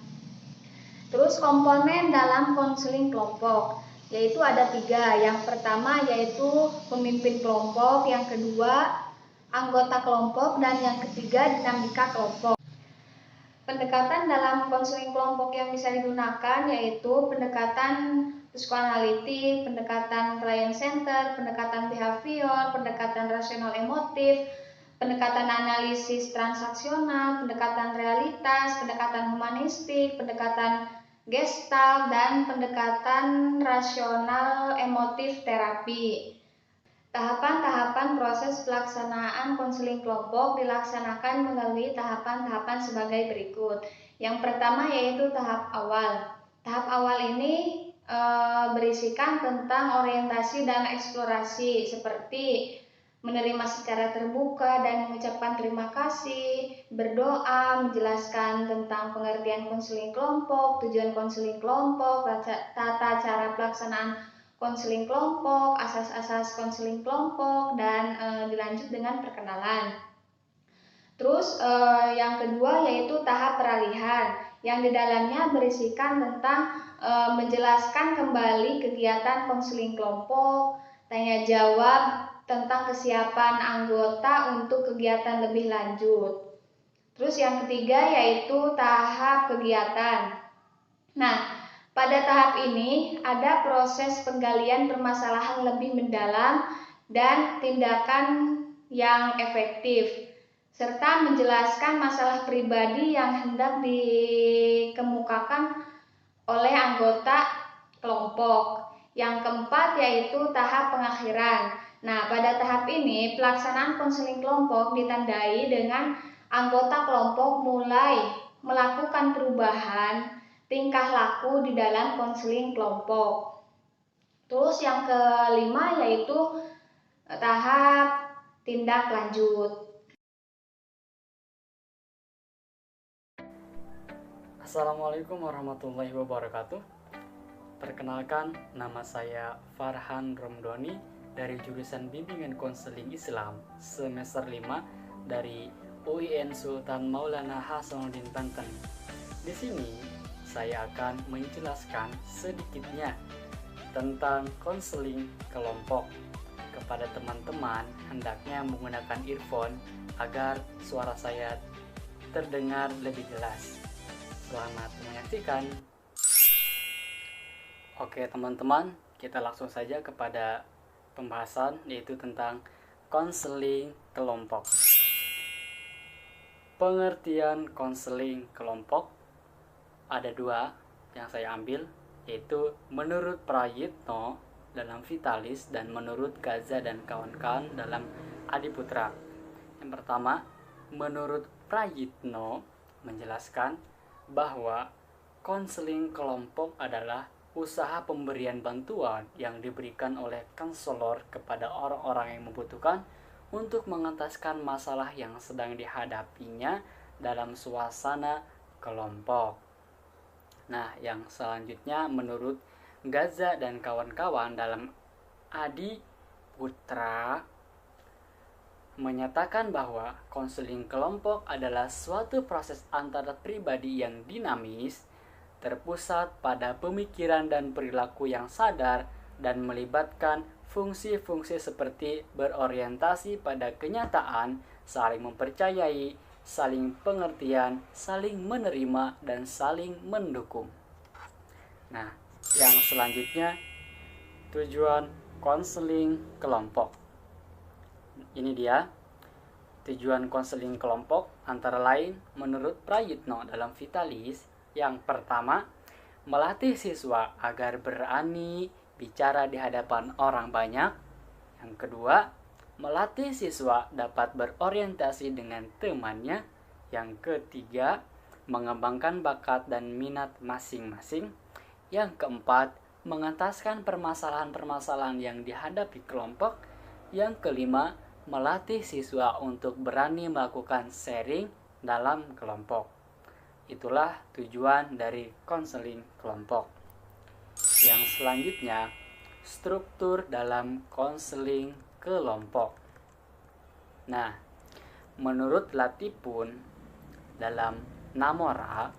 Terus komponen dalam konseling kelompok, yaitu ada 3. Yang pertama yaitu pemimpin kelompok, yang kedua anggota kelompok, dan yang ketiga dinamika kelompok. Pendekatan dalam konseling kelompok yang bisa digunakan yaitu pendekatan psikoanalitik, pendekatan client center, pendekatan behavior, pendekatan rasional emotif, pendekatan analisis transaksional, pendekatan realitas, pendekatan humanistik, pendekatan gestalt, dan pendekatan rasional emotif terapi. Tahapan-tahapan proses pelaksanaan konseling kelompok dilaksanakan melalui tahapan-tahapan sebagai berikut. Yang pertama yaitu tahap awal. Tahap awal ini berisikan tentang orientasi dan eksplorasi seperti menerima secara terbuka dan mengucapkan terima kasih, berdoa, menjelaskan tentang pengertian konseling kelompok, tujuan konseling kelompok, tata cara pelaksanaan konseling kelompok, asas-asas konseling kelompok, dan dilanjut dengan perkenalan. Terus yang kedua yaitu tahap peralihan, yang di dalamnya berisikan tentang menjelaskan kembali kegiatan konseling kelompok, tanya jawab tentang kesiapan anggota untuk kegiatan lebih lanjut. Terus yang ketiga yaitu tahap kegiatan. Nah, pada tahap ini ada proses penggalian permasalahan lebih mendalam dan tindakan yang efektif, serta menjelaskan masalah pribadi yang hendak dikemukakan oleh anggota kelompok. Yang keempat yaitu tahap pengakhiran. Nah, pada tahap ini pelaksanaan konseling kelompok ditandai dengan anggota kelompok mulai melakukan perubahan tingkah laku di dalam konseling kelompok. Terus yang kelima yaitu tahap tindak lanjut. Assalamualaikum warahmatullahi wabarakatuh. Perkenalkan, nama saya Farhan Romdoni dari jurusan Bimbingan Konseling Islam semester 5 dari UIN Sultan Maulana Hasanuddin Banten. Di sini saya akan menjelaskan sedikitnya tentang konseling kelompok. Kepada teman-teman, hendaknya menggunakan earphone agar suara saya terdengar lebih jelas. Selamat menyaksikan. Oke teman-teman, kita langsung saja kepada pembahasan, yaitu tentang konseling kelompok. Pengertian konseling kelompok ada dua yang saya ambil, yaitu menurut Prayitno dalam Vitalis dan menurut Gaza dan kawan-kawan dalam Adiputra. Yang pertama, menurut Prayitno menjelaskan bahwa konseling kelompok adalah usaha pemberian bantuan yang diberikan oleh konselor kepada orang-orang yang membutuhkan untuk mengentaskan masalah yang sedang dihadapinya dalam suasana kelompok. Nah, yang selanjutnya menurut Gaza dan kawan-kawan dalam Adiputra menyatakan bahwa konseling kelompok adalah suatu proses antara pribadi yang dinamis, terpusat pada pemikiran dan perilaku yang sadar, dan melibatkan fungsi-fungsi seperti berorientasi pada kenyataan, saling mempercayai, saling pengertian, saling menerima, dan saling mendukung. Nah, yang selanjutnya tujuan konseling kelompok. Ini dia tujuan konseling kelompok, antara lain menurut Prayitno dalam Vitalis. Yang pertama, melatih siswa agar berani bicara di hadapan orang banyak. Yang kedua, melatih siswa dapat berorientasi dengan temannya. Yang ketiga, mengembangkan bakat dan minat masing-masing. Yang keempat, mengentaskan permasalahan-permasalahan yang dihadapi kelompok. Yang kelima, melatih siswa untuk berani melakukan sharing dalam kelompok. Itulah tujuan dari konseling kelompok. Yang selanjutnya, struktur dalam konseling kelompok. Nah, menurut Latipun dalam Namora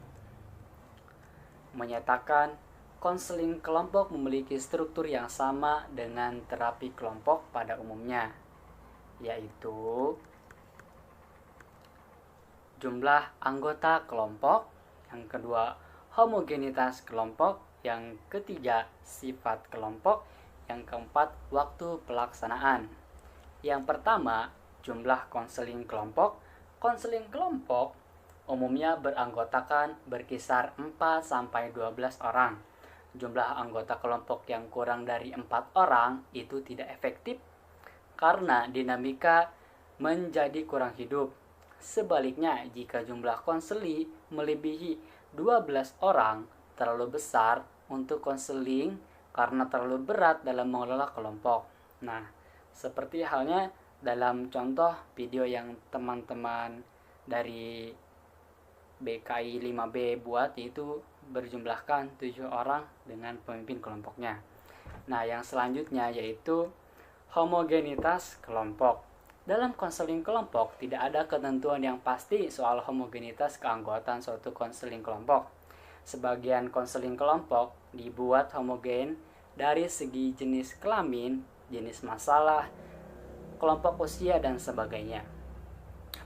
menyatakan konseling kelompok memiliki struktur yang sama dengan terapi kelompok pada umumnya, yaitu jumlah anggota kelompok, Yang kedua, homogenitas kelompok. Yang ketiga, sifat kelompok. Yang keempat, waktu pelaksanaan. Yang pertama, jumlah konseling kelompok. Konseling kelompok umumnya beranggotakan berkisar 4-12 orang. Jumlah anggota kelompok yang kurang dari 4 orang itu tidak efektif karena dinamika menjadi kurang hidup. Sebaliknya, jika jumlah konseli melebihi 12 orang, terlalu besar untuk konseling karena terlalu berat dalam mengelola kelompok. Nah, seperti halnya dalam contoh video yang teman-teman dari BKI 5B buat, yaitu berjumlahkan 7 orang dengan pemimpin kelompoknya. Nah, yang selanjutnya yaitu homogenitas kelompok. Dalam konseling kelompok tidak ada ketentuan yang pasti soal homogenitas keanggotaan suatu konseling kelompok. Sebagian konseling kelompok dibuat homogen dari segi jenis kelamin, jenis masalah, kelompok usia, dan sebagainya.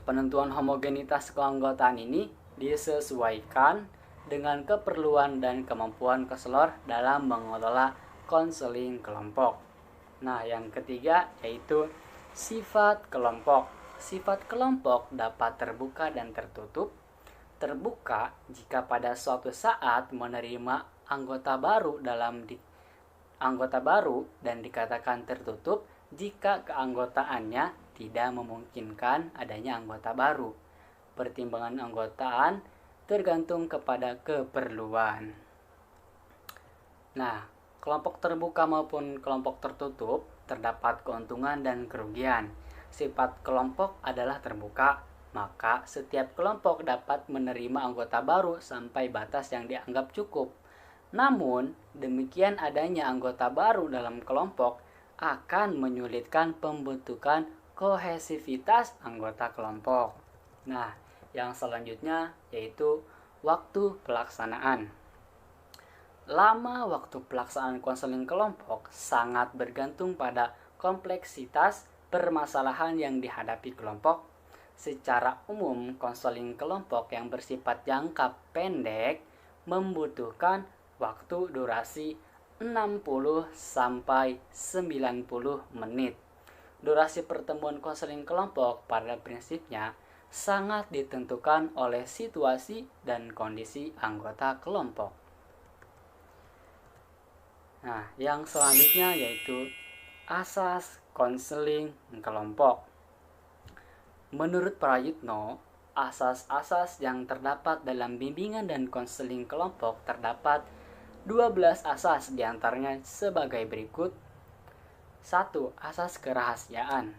Penentuan homogenitas keanggotaan ini disesuaikan dengan keperluan dan kemampuan konselor dalam mengelola konseling kelompok. Nah, yang ketiga yaitu sifat kelompok. Sifat kelompok dapat terbuka dan tertutup. Terbuka jika pada suatu saat menerima anggota baru dan dikatakan tertutup jika keanggotaannya tidak memungkinkan adanya anggota baru. Pertimbangan anggotaan tergantung kepada keperluan. Nah, kelompok terbuka maupun kelompok tertutup terdapat keuntungan dan kerugian. Sifat kelompok adalah terbuka, maka setiap kelompok dapat menerima anggota baru sampai batas yang dianggap cukup. Namun, demikian adanya anggota baru dalam kelompok akan menyulitkan pembentukan kohesivitas anggota kelompok. Nah, yang selanjutnya yaitu waktu pelaksanaan. Lama waktu pelaksanaan konseling kelompok sangat bergantung pada kompleksitas permasalahan yang dihadapi kelompok. Secara umum, konseling kelompok yang bersifat jangka pendek membutuhkan waktu durasi 60-90 menit. Durasi pertemuan konseling kelompok pada prinsipnya sangat ditentukan oleh situasi dan kondisi anggota kelompok. Nah, yang selanjutnya yaitu asas konseling kelompok. Menurut Prayitno, asas-asas yang terdapat dalam bimbingan dan konseling kelompok terdapat 12 asas, diantaranya sebagai berikut. 1. Asas kerahasiaan.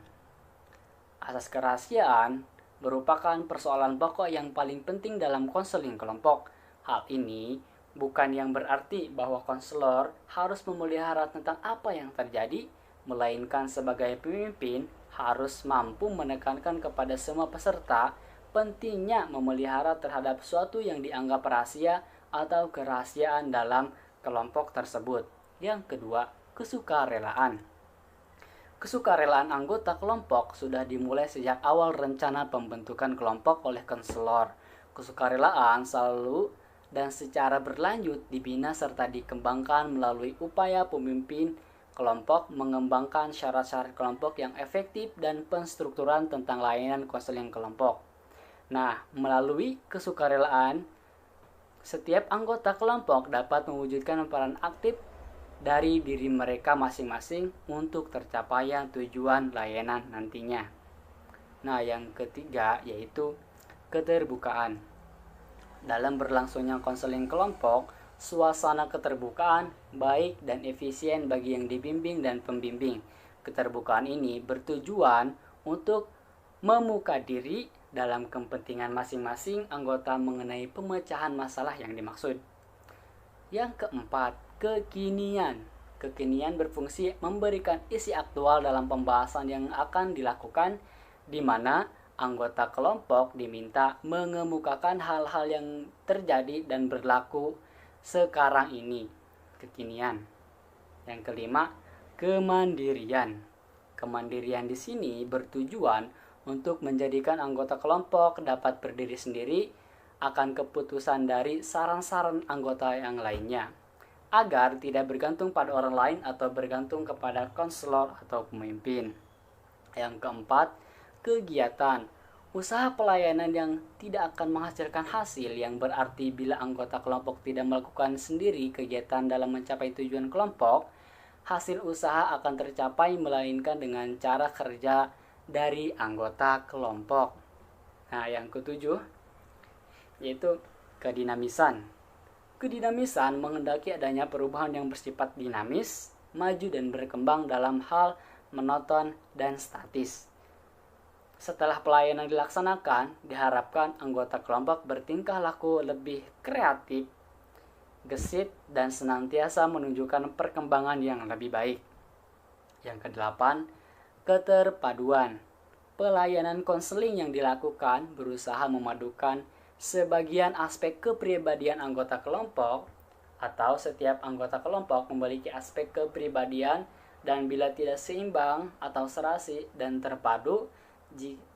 Asas kerahasiaan merupakan persoalan pokok yang paling penting dalam konseling kelompok. Hal ini bukan yang berarti bahwa konselor harus memelihara tentang apa yang terjadi, melainkan sebagai pemimpin harus mampu menekankan kepada semua peserta pentingnya memelihara terhadap suatu yang dianggap rahasia atau kerahasiaan dalam kelompok tersebut. Yang kedua, kesukarelaan. Kesukarelaan anggota kelompok sudah dimulai sejak awal rencana pembentukan kelompok oleh konselor. Kesukarelaan selalu dan secara berlanjut dibina serta dikembangkan melalui upaya pemimpin kelompok mengembangkan syarat-syarat kelompok yang efektif dan penstrukturan tentang layanan konseling kelompok. Nah, melalui kesukarelaan, setiap anggota kelompok dapat mewujudkan peran aktif dari diri mereka masing-masing untuk tercapainya tujuan layanan nantinya. Nah, yang ketiga yaitu keterbukaan. Dalam berlangsungnya konseling kelompok, suasana keterbukaan baik dan efisien bagi yang dibimbing dan pembimbing. Keterbukaan ini bertujuan untuk membuka diri dalam kepentingan masing-masing anggota mengenai pemecahan masalah yang dimaksud. Yang keempat, kekinian. Kekinian berfungsi memberikan isi aktual dalam pembahasan yang akan dilakukan, di mana anggota kelompok diminta mengemukakan hal-hal yang terjadi dan berlaku sekarang ini. Kekinian. Yang kelima, kemandirian. Kemandirian di sini bertujuan untuk menjadikan anggota kelompok dapat berdiri sendiri akan keputusan dari saran-saran anggota yang lainnya, agar tidak bergantung pada orang lain atau bergantung kepada konselor atau pemimpin. Yang keempat, kegiatan. Usaha pelayanan yang tidak akan menghasilkan hasil, yang berarti bila anggota kelompok tidak melakukan sendiri kegiatan dalam mencapai tujuan kelompok, hasil usaha akan tercapai melainkan dengan cara kerja dari anggota kelompok. Nah, yang ketujuh yaitu kedinamisan. Kedinamisan menghendaki adanya perubahan yang bersifat dinamis, maju dan berkembang dalam hal monoton dan statis. Setelah pelayanan dilaksanakan, diharapkan anggota kelompok bertingkah laku lebih kreatif, gesit, dan senantiasa menunjukkan perkembangan yang lebih baik. Yang kedelapan, keterpaduan. Pelayanan konseling yang dilakukan berusaha memadukan sebagian aspek kepribadian anggota kelompok, atau setiap anggota kelompok memiliki aspek kepribadian, dan bila tidak seimbang atau serasi dan terpadu,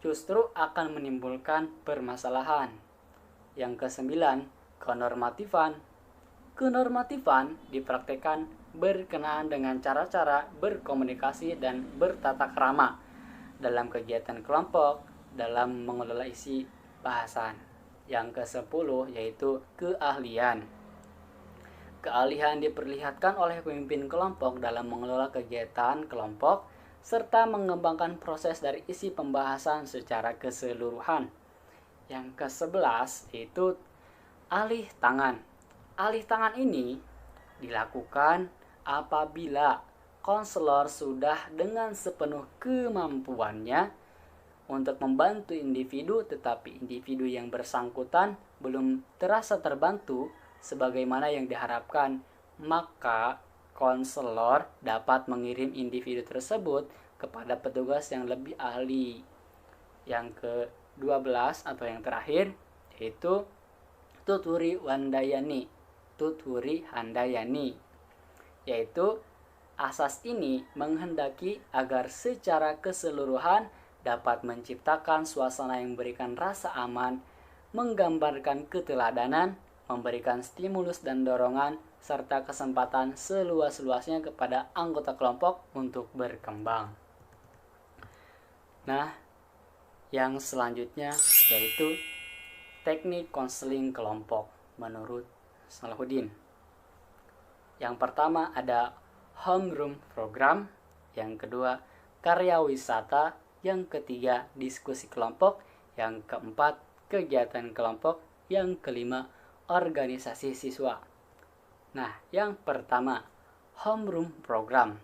justru akan menimbulkan permasalahan. Yang kesembilan, kenormatifan. Kenormatifan dipraktikkan berkenaan dengan cara-cara berkomunikasi dan bertata krama dalam kegiatan kelompok dalam mengelola isi bahasan. Yang ke-10 yaitu keahlian. Keahlian diperlihatkan oleh pemimpin kelompok dalam mengelola kegiatan kelompok serta mengembangkan proses dari isi pembahasan secara keseluruhan. Yang ke-11 yaitu alih tangan. Alih tangan ini dilakukan apabila konselor sudah dengan sepenuh kemampuannya untuk membantu individu, tetapi individu yang bersangkutan belum terasa terbantu sebagaimana yang diharapkan, maka konselor dapat mengirim individu tersebut kepada petugas yang lebih ahli. Yang ke-12 atau yang terakhir yaitu tuturi handayani. Tuturi handayani yaitu asas ini menghendaki agar secara keseluruhan dapat menciptakan suasana yang memberikan rasa aman, menggambarkan keteladanan, memberikan stimulus dan dorongan, serta kesempatan seluas-luasnya kepada anggota kelompok untuk berkembang. Nah, yang selanjutnya yaitu teknik konseling kelompok menurut Salahuddin. Yang pertama ada homeroom program, yang kedua karya wisata, yang ketiga diskusi kelompok, yang keempat kegiatan kelompok, yang kelima organisasi siswa. Nah, yang pertama, homeroom program,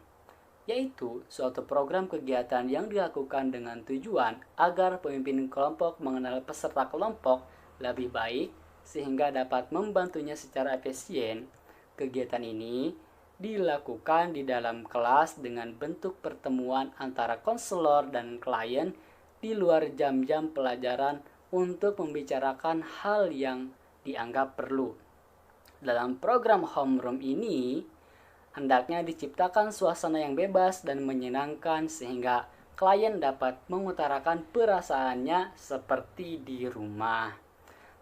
yaitu suatu program kegiatan yang dilakukan dengan tujuan agar pemimpin kelompok mengenal peserta kelompok lebih baik sehingga dapat membantunya secara efisien. Kegiatan ini dilakukan di dalam kelas dengan bentuk pertemuan antara konselor dan klien di luar jam-jam pelajaran untuk membicarakan hal yang dianggap perlu. Dalam program homeroom ini, hendaknya diciptakan suasana yang bebas dan menyenangkan sehingga klien dapat mengutarakan perasaannya seperti di rumah.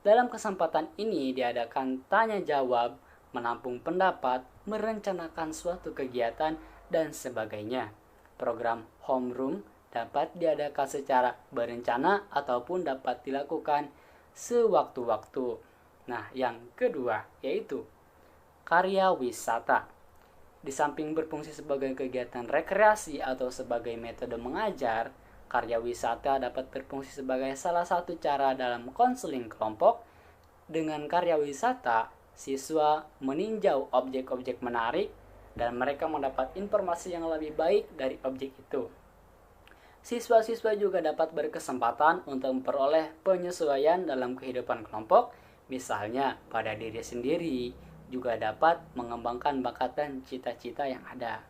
Dalam kesempatan ini diadakan tanya jawab, menampung pendapat, merencanakan suatu kegiatan, dan sebagainya. Program homeroom dapat diadakan secara berencana ataupun dapat dilakukan sewaktu-waktu. Nah, yang kedua yaitu karya wisata. Di samping berfungsi sebagai kegiatan rekreasi atau sebagai metode mengajar, karya wisata dapat berfungsi sebagai salah satu cara dalam konseling kelompok. Dengan karya wisata, siswa meninjau objek-objek menarik dan mereka mendapat informasi yang lebih baik dari objek itu. Siswa-siswa juga dapat berkesempatan untuk memperoleh penyesuaian dalam kehidupan kelompok, misalnya pada diri sendiri, juga dapat mengembangkan bakat dan cita-cita yang ada.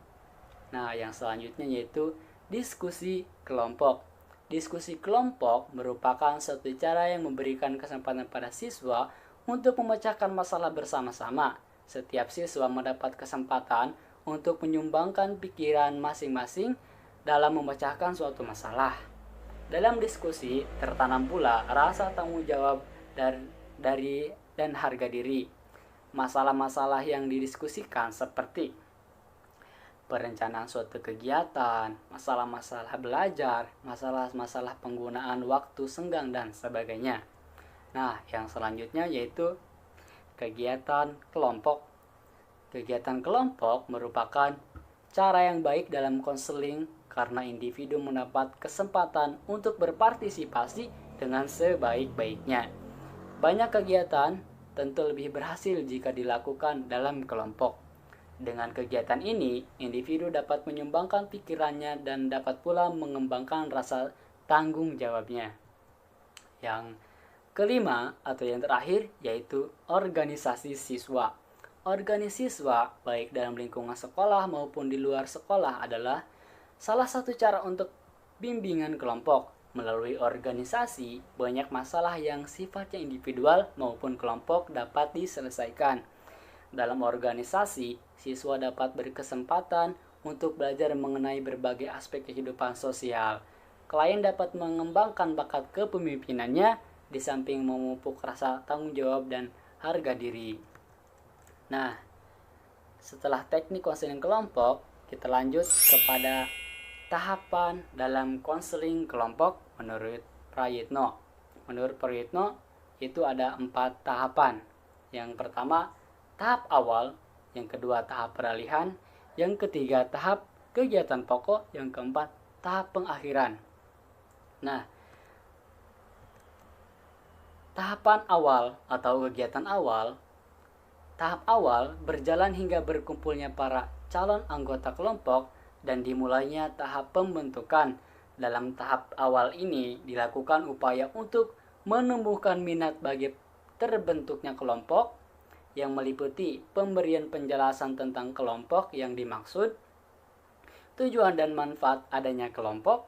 Nah, yang selanjutnya yaitu diskusi kelompok. Diskusi kelompok merupakan suatu cara yang memberikan kesempatan pada siswa untuk memecahkan masalah bersama-sama. Setiap siswa mendapat kesempatan untuk menyumbangkan pikiran masing-masing dalam memecahkan suatu masalah. Dalam diskusi tertanam pula rasa tanggung jawab dan harga diri. Masalah-masalah yang didiskusikan seperti perencanaan suatu kegiatan, masalah-masalah belajar, masalah-masalah penggunaan waktu senggang, dan sebagainya. Nah, yang selanjutnya yaitu kegiatan kelompok. Kegiatan kelompok merupakan cara yang baik dalam konseling karena individu mendapat kesempatan untuk berpartisipasi dengan sebaik-baiknya. Banyak kegiatan tentu lebih berhasil jika dilakukan dalam kelompok. Dengan kegiatan ini, individu dapat menyumbangkan pikirannya dan dapat pula mengembangkan rasa tanggung jawabnya. Yang kelima atau yang terakhir yaitu organisasi siswa. Organisasi siswa baik dalam lingkungan sekolah maupun di luar sekolah adalah salah satu cara untuk bimbingan kelompok. Melalui organisasi, banyak masalah yang sifatnya individual maupun kelompok dapat diselesaikan. Dalam organisasi, siswa dapat berkesempatan untuk belajar mengenai berbagai aspek kehidupan sosial. Klien dapat mengembangkan bakat kepemimpinannya di samping memupuk rasa tanggung jawab dan harga diri. Nah, setelah teknik konseling kelompok, kita lanjut kepada tahapan dalam konseling kelompok menurut Prayitno. Menurut Prayitno, itu ada 4 tahapan. Yang pertama, tahap awal, yang kedua tahap peralihan, yang ketiga tahap kegiatan pokok, yang keempat tahap pengakhiran. Nah, tahapan awal atau kegiatan awal, tahap awal berjalan hingga berkumpulnya para calon anggota kelompok dan dimulainya tahap pembentukan. Dalam tahap awal ini dilakukan upaya untuk menumbuhkan minat bagi terbentuknya kelompok, yang meliputi pemberian penjelasan tentang kelompok yang dimaksud, tujuan dan manfaat adanya kelompok,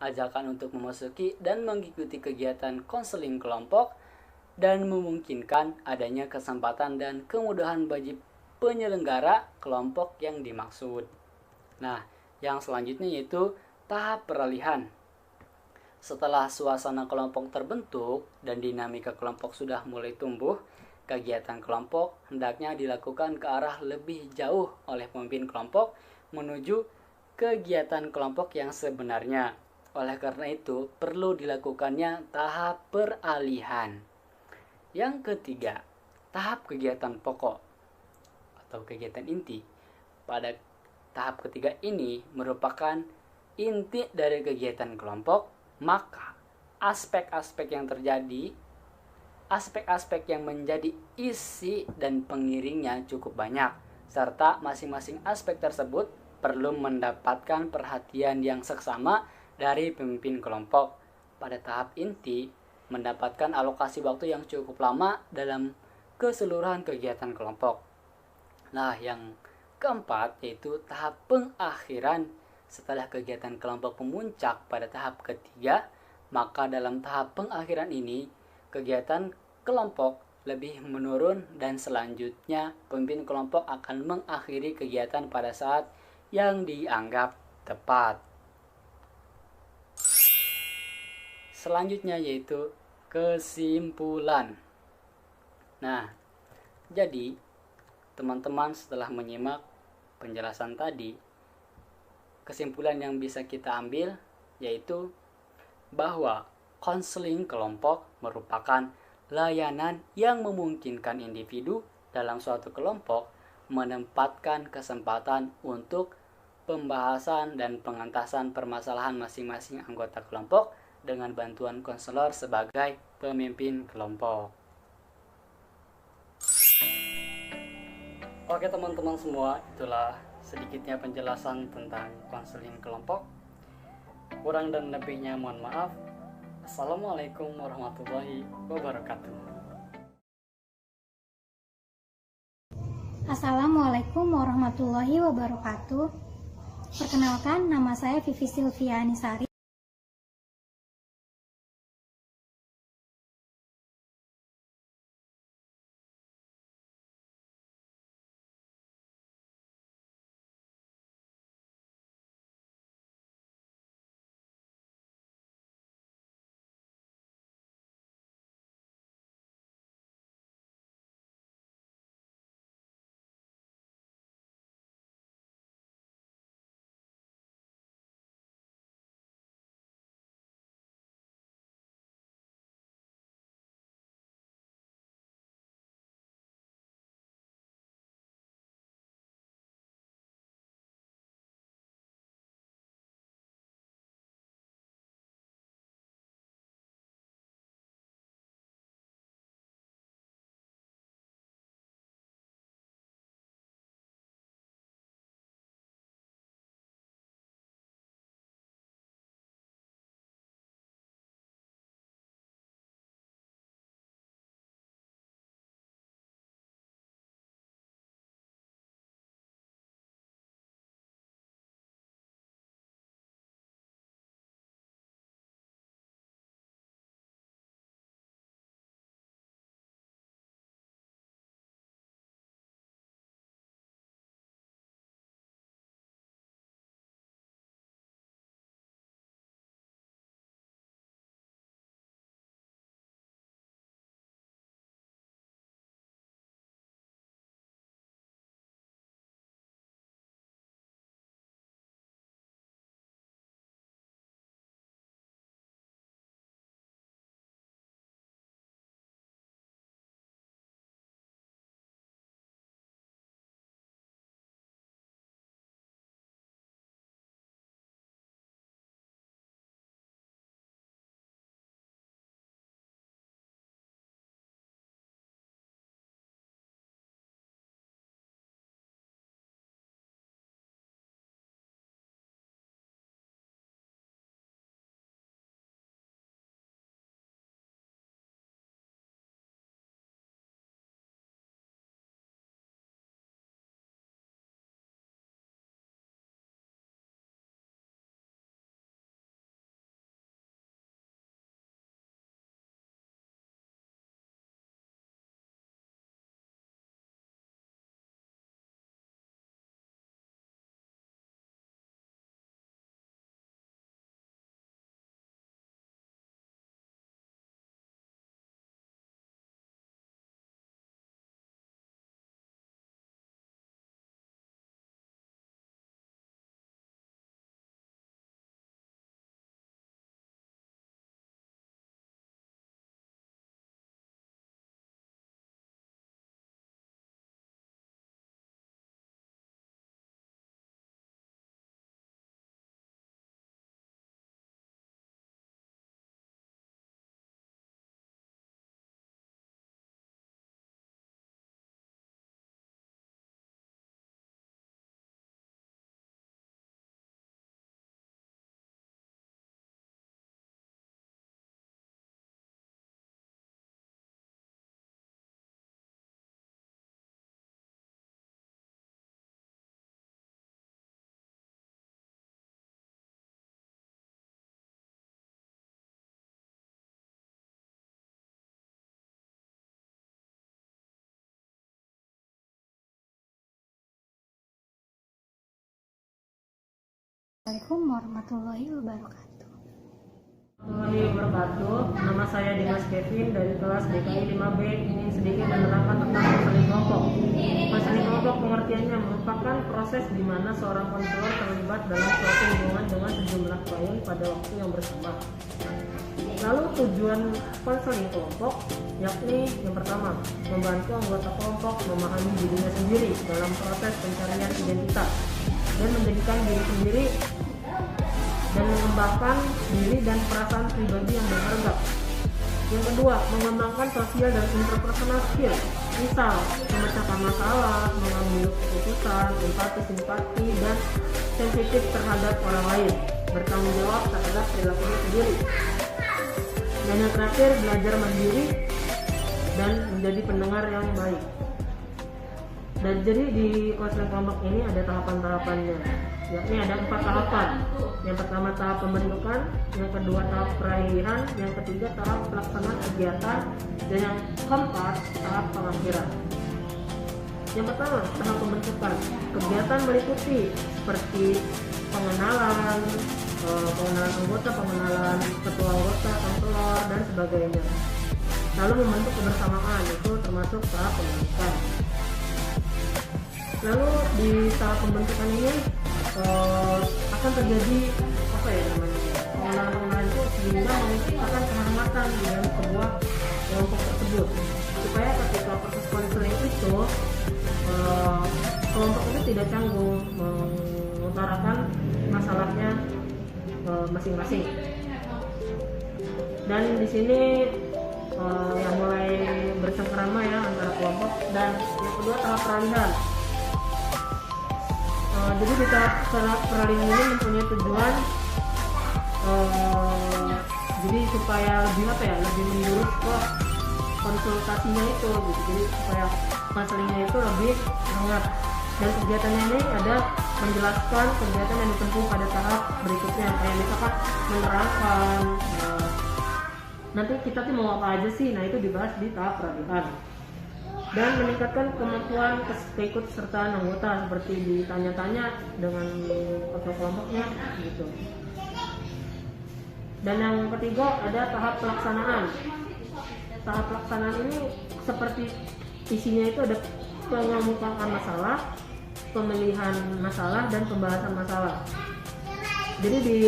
ajakan untuk memasuki dan mengikuti kegiatan konseling kelompok, dan memungkinkan adanya kesempatan dan kemudahan bagi penyelenggara kelompok yang dimaksud. Nah, yang selanjutnya yaitu tahap peralihan. Setelah suasana kelompok terbentuk dan dinamika kelompok sudah mulai tumbuh, kegiatan kelompok hendaknya dilakukan ke arah lebih jauh oleh pemimpin kelompok menuju kegiatan kelompok yang sebenarnya. Oleh karena itu, perlu dilakukannya tahap peralihan. Yang ketiga, tahap kegiatan pokok atau kegiatan inti. Pada tahap ketiga ini merupakan inti dari kegiatan kelompok, maka aspek-aspek yang menjadi isi dan pengiringnya cukup banyak, serta masing-masing aspek tersebut perlu mendapatkan perhatian yang seksama dari pemimpin kelompok. Pada tahap inti, mendapatkan alokasi waktu yang cukup lama dalam keseluruhan kegiatan kelompok. Nah, yang keempat yaitu tahap pengakhiran. Setelah kegiatan kelompok memuncak pada tahap ketiga, maka dalam tahap pengakhiran ini, kegiatan kelompok lebih menurun dan selanjutnya pemimpin kelompok akan mengakhiri kegiatan pada saat yang dianggap tepat. Selanjutnya yaitu kesimpulan. Nah, jadi teman-teman setelah menyimak penjelasan tadi, kesimpulan yang bisa kita ambil yaitu bahwa konseling kelompok merupakan layanan yang memungkinkan individu dalam suatu kelompok menempatkan kesempatan untuk pembahasan dan pengentasan permasalahan masing-masing anggota kelompok dengan bantuan konselor sebagai pemimpin kelompok. Oke teman-teman semua, itulah sedikitnya penjelasan tentang konseling kelompok. Kurang dan lebihnya mohon maaf. Assalamualaikum warahmatullahi wabarakatuh. Assalamualaikum warahmatullahi wabarakatuh. Perkenalkan, nama saya Vivi Silvia Anisari. Assalamualaikum warahmatullahi wabarakatuh. Warahmatullahi wabarakatuh. Nama saya Dimas Kevin dari kelas DKI 5B. Ingin sedikit menerangkan tentang konseling kelompok. Konseling kelompok pengertiannya merupakan proses di mana seorang konselor terlibat dalam suatu hubungan dengan sejumlah klien pada waktu yang bersamaan. Lalu tujuan konseling kelompok yakni yang pertama, membantu anggota kelompok memahami dirinya sendiri dalam proses pencarian identitas dan menjadikan diri sendiri dan mengembangkan diri dan perasaan pribadi yang berharga. Yang kedua, mengembangkan sosial dan interpersonal skill, misal memecahkan masalah, mengambil keputusan, empati, simpati, dan sensitif terhadap orang lain, bertanggung jawab terhadap perilakunya sendiri. Dan yang terakhir, belajar mandiri dan menjadi pendengar yang baik. Dan jadi di konseling kelompok ini ada tahapan-tahapannya, yakni ada 4 tahapan. Yang pertama tahap pembentukan, yang kedua tahap peralihan, yang ketiga tahap pelaksanaan kegiatan, dan yang keempat tahap pengakhiran. Yang pertama tahap pembentukan, kegiatan meliputi seperti pengenalan anggota, pengenalan ketua anggota, konselor, dan sebagainya. Lalu membentuk kebersamaan, itu termasuk tahap pembentukan. Lalu di tahap pembentukan ini akan terjadi pengenalan itu sehingga menciptakan kehangatan di dalam sebuah kelompok tersebut, supaya ketika proses konseling itu kelompok itu tidak canggung mengutarakan masalahnya masing-masing. Dan di sini yang mulai bersengkerama ya antara kelompok. Dan yang kedua tahap peralihan. Jadi di tahap peralihan ini mempunyai tujuan jadi supaya lebih menjurus ke konsultasinya itu gitu. Jadi supaya konselingnya itu lebih hangat. Dan kegiatannya ini ada menjelaskan kegiatan yang ditempuh pada tahap berikutnya, kayak misalkan menerangkan nanti kita tuh mau apa aja sih. Nah, itu dibahas di tahap peralihan. Dan meningkatkan kemampuan keikutsertaan anggota, seperti ditanya-tanya dengan ketua kelompoknya gitu. Dan yang ketiga ada tahap pelaksanaan. Tahap pelaksanaan ini seperti isinya itu ada pengemukaan masalah, pemilihan masalah, dan pembahasan masalah. Jadi di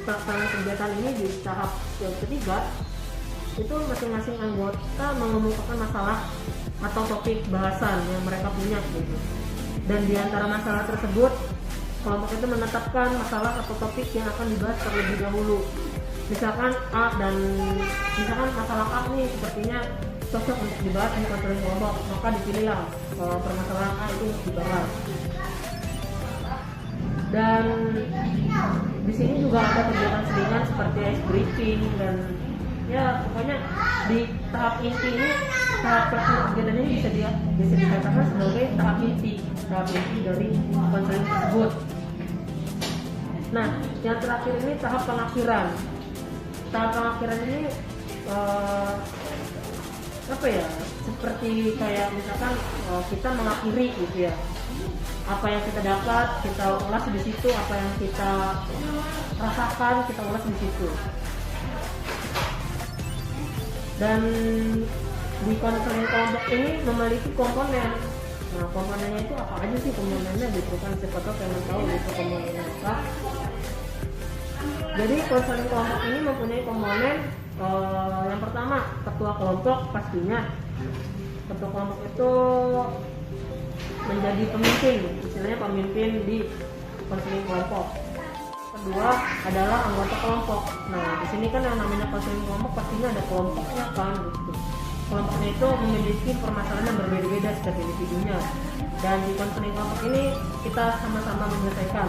pelaksanaan kegiatan ini di tahap yang ketiga itu masing-masing anggota mengemukakan masalah atau topik bahasan yang mereka punya gitu. Dan di antara masalah tersebut kelompok itu menetapkan masalah atau topik yang akan dibahas terlebih dahulu. Misalkan misalkan masalah A nih sepertinya cocok untuk dibahas di konseling kelompok, maka dipilihlah permasalahan A itu dibahas. Dan di sini juga ada kegiatan selingan seperti ice breaking, dan ya pokoknya di tahap inti ini, tahap kegiatan ini bisa dikatakan sebagai tahap inti dari konseling tersebut. Nah, yang terakhir ini tahap pengakhiran. Tahap pengakhiran ini seperti kayak misalkan kita mengakhiri gitu ya, apa yang kita dapat kita ulas di situ, apa yang kita rasakan kita ulas di situ. Dan di konseling kelompok ini memiliki komponen. Nah, komponennya itu apa aja sih komponennya gitu kan, siapa tahu kalian tahu gitu komponennya apa. Jadi konseling kelompok ini mempunyai komponen yang pertama ketua kelompok pastinya. Ketua kelompok itu menjadi pemimpin, istilahnya pemimpin di konseling kelompok. Kedua adalah anggota kelompok. Nah, di sini kan yang namanya konseling kelompok pastinya ada kelompoknya kan gitu. Kelompoknya itu memiliki permasalahan yang berbeda-beda setiap individunya. Dan di konseling kelompok ini kita sama-sama menyelesaikan.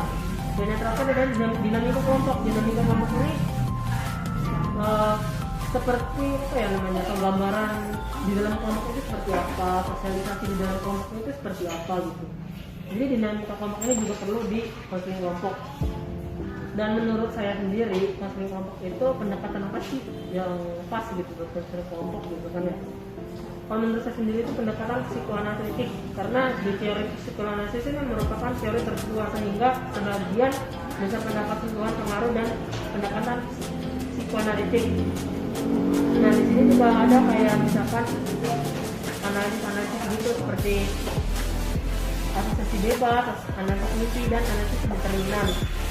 Dan yang terakhir adalah dinamika kelompok. Dinamika kelompok ini seperti penggambaran di dalam kelompok itu seperti apa, sosialisasi di dalam kelompok itu seperti apa gitu. Jadi dinamika kelompok ini juga perlu di konseling kelompok. Dan menurut saya sendiri konseling kelompok itu pendekatan apa sih yang pas gitu buat konseling kelompok gitu kan ya. Kalau menurut saya sendiri itu pendekatan psikoanalitik, karena di teori psikoanalisis ini merupakan teori tertua sehingga sebagian dasar pendapat sentuhan pengaruh dan pendekatan psikoanalitik. Nah di sini juga ada kayak misalkan analisis gitu seperti asosiasi bebas, analisis misi, dan analisis determinan.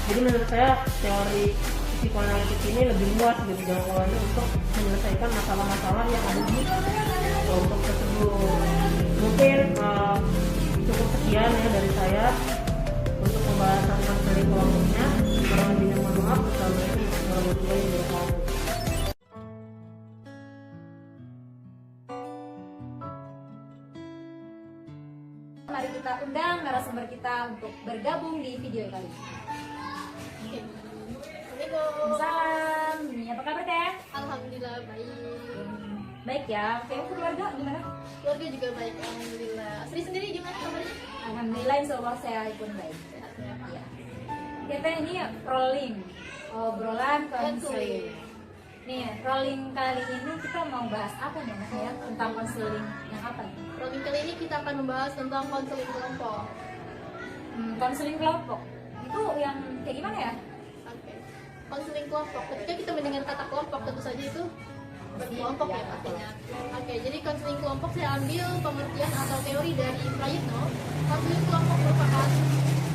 Jadi menurut saya teori psikoanalitik ini lebih luas gitu jangkauannya untuk menyelesaikan masalah-masalah yang ada di kelompok tersebut. Mungkin cukup sekian ya dari saya untuk pembahasan konseling kelompoknya. Kurang lebihnya mohon maaf. Wassalamualaikum warahmatullahi wabarakatuh. Mari kita undang narasumber kita untuk bergabung di video kali ini. Waalaikumsalam. Apa kabar Teh? Alhamdulillah baik. Baik ya. Oke, keluarga gimana? Keluarga juga baik, alhamdulillah. Asri sendiri gimana kabarnya? Alhamdulillah, insyaallah saya pun baik. Ya. Kita ini rolling obrolan konseling. Nih, rolling kali ini kita mau bahas apa nih Mas ya? Tentang konseling yang apa nih? Rolling kali ini kita akan membahas tentang konseling kelompok. Konseling kelompok. Itu yang kayak gimana ya? Oke. Konseling kelompok. Ketika kita mendengar kata kelompok tentu saja itu berkelompok ya artinya. Oke, jadi konseling kelompok saya ambil pengertian atau teori dari Prayitno. Konseling kelompok merupakan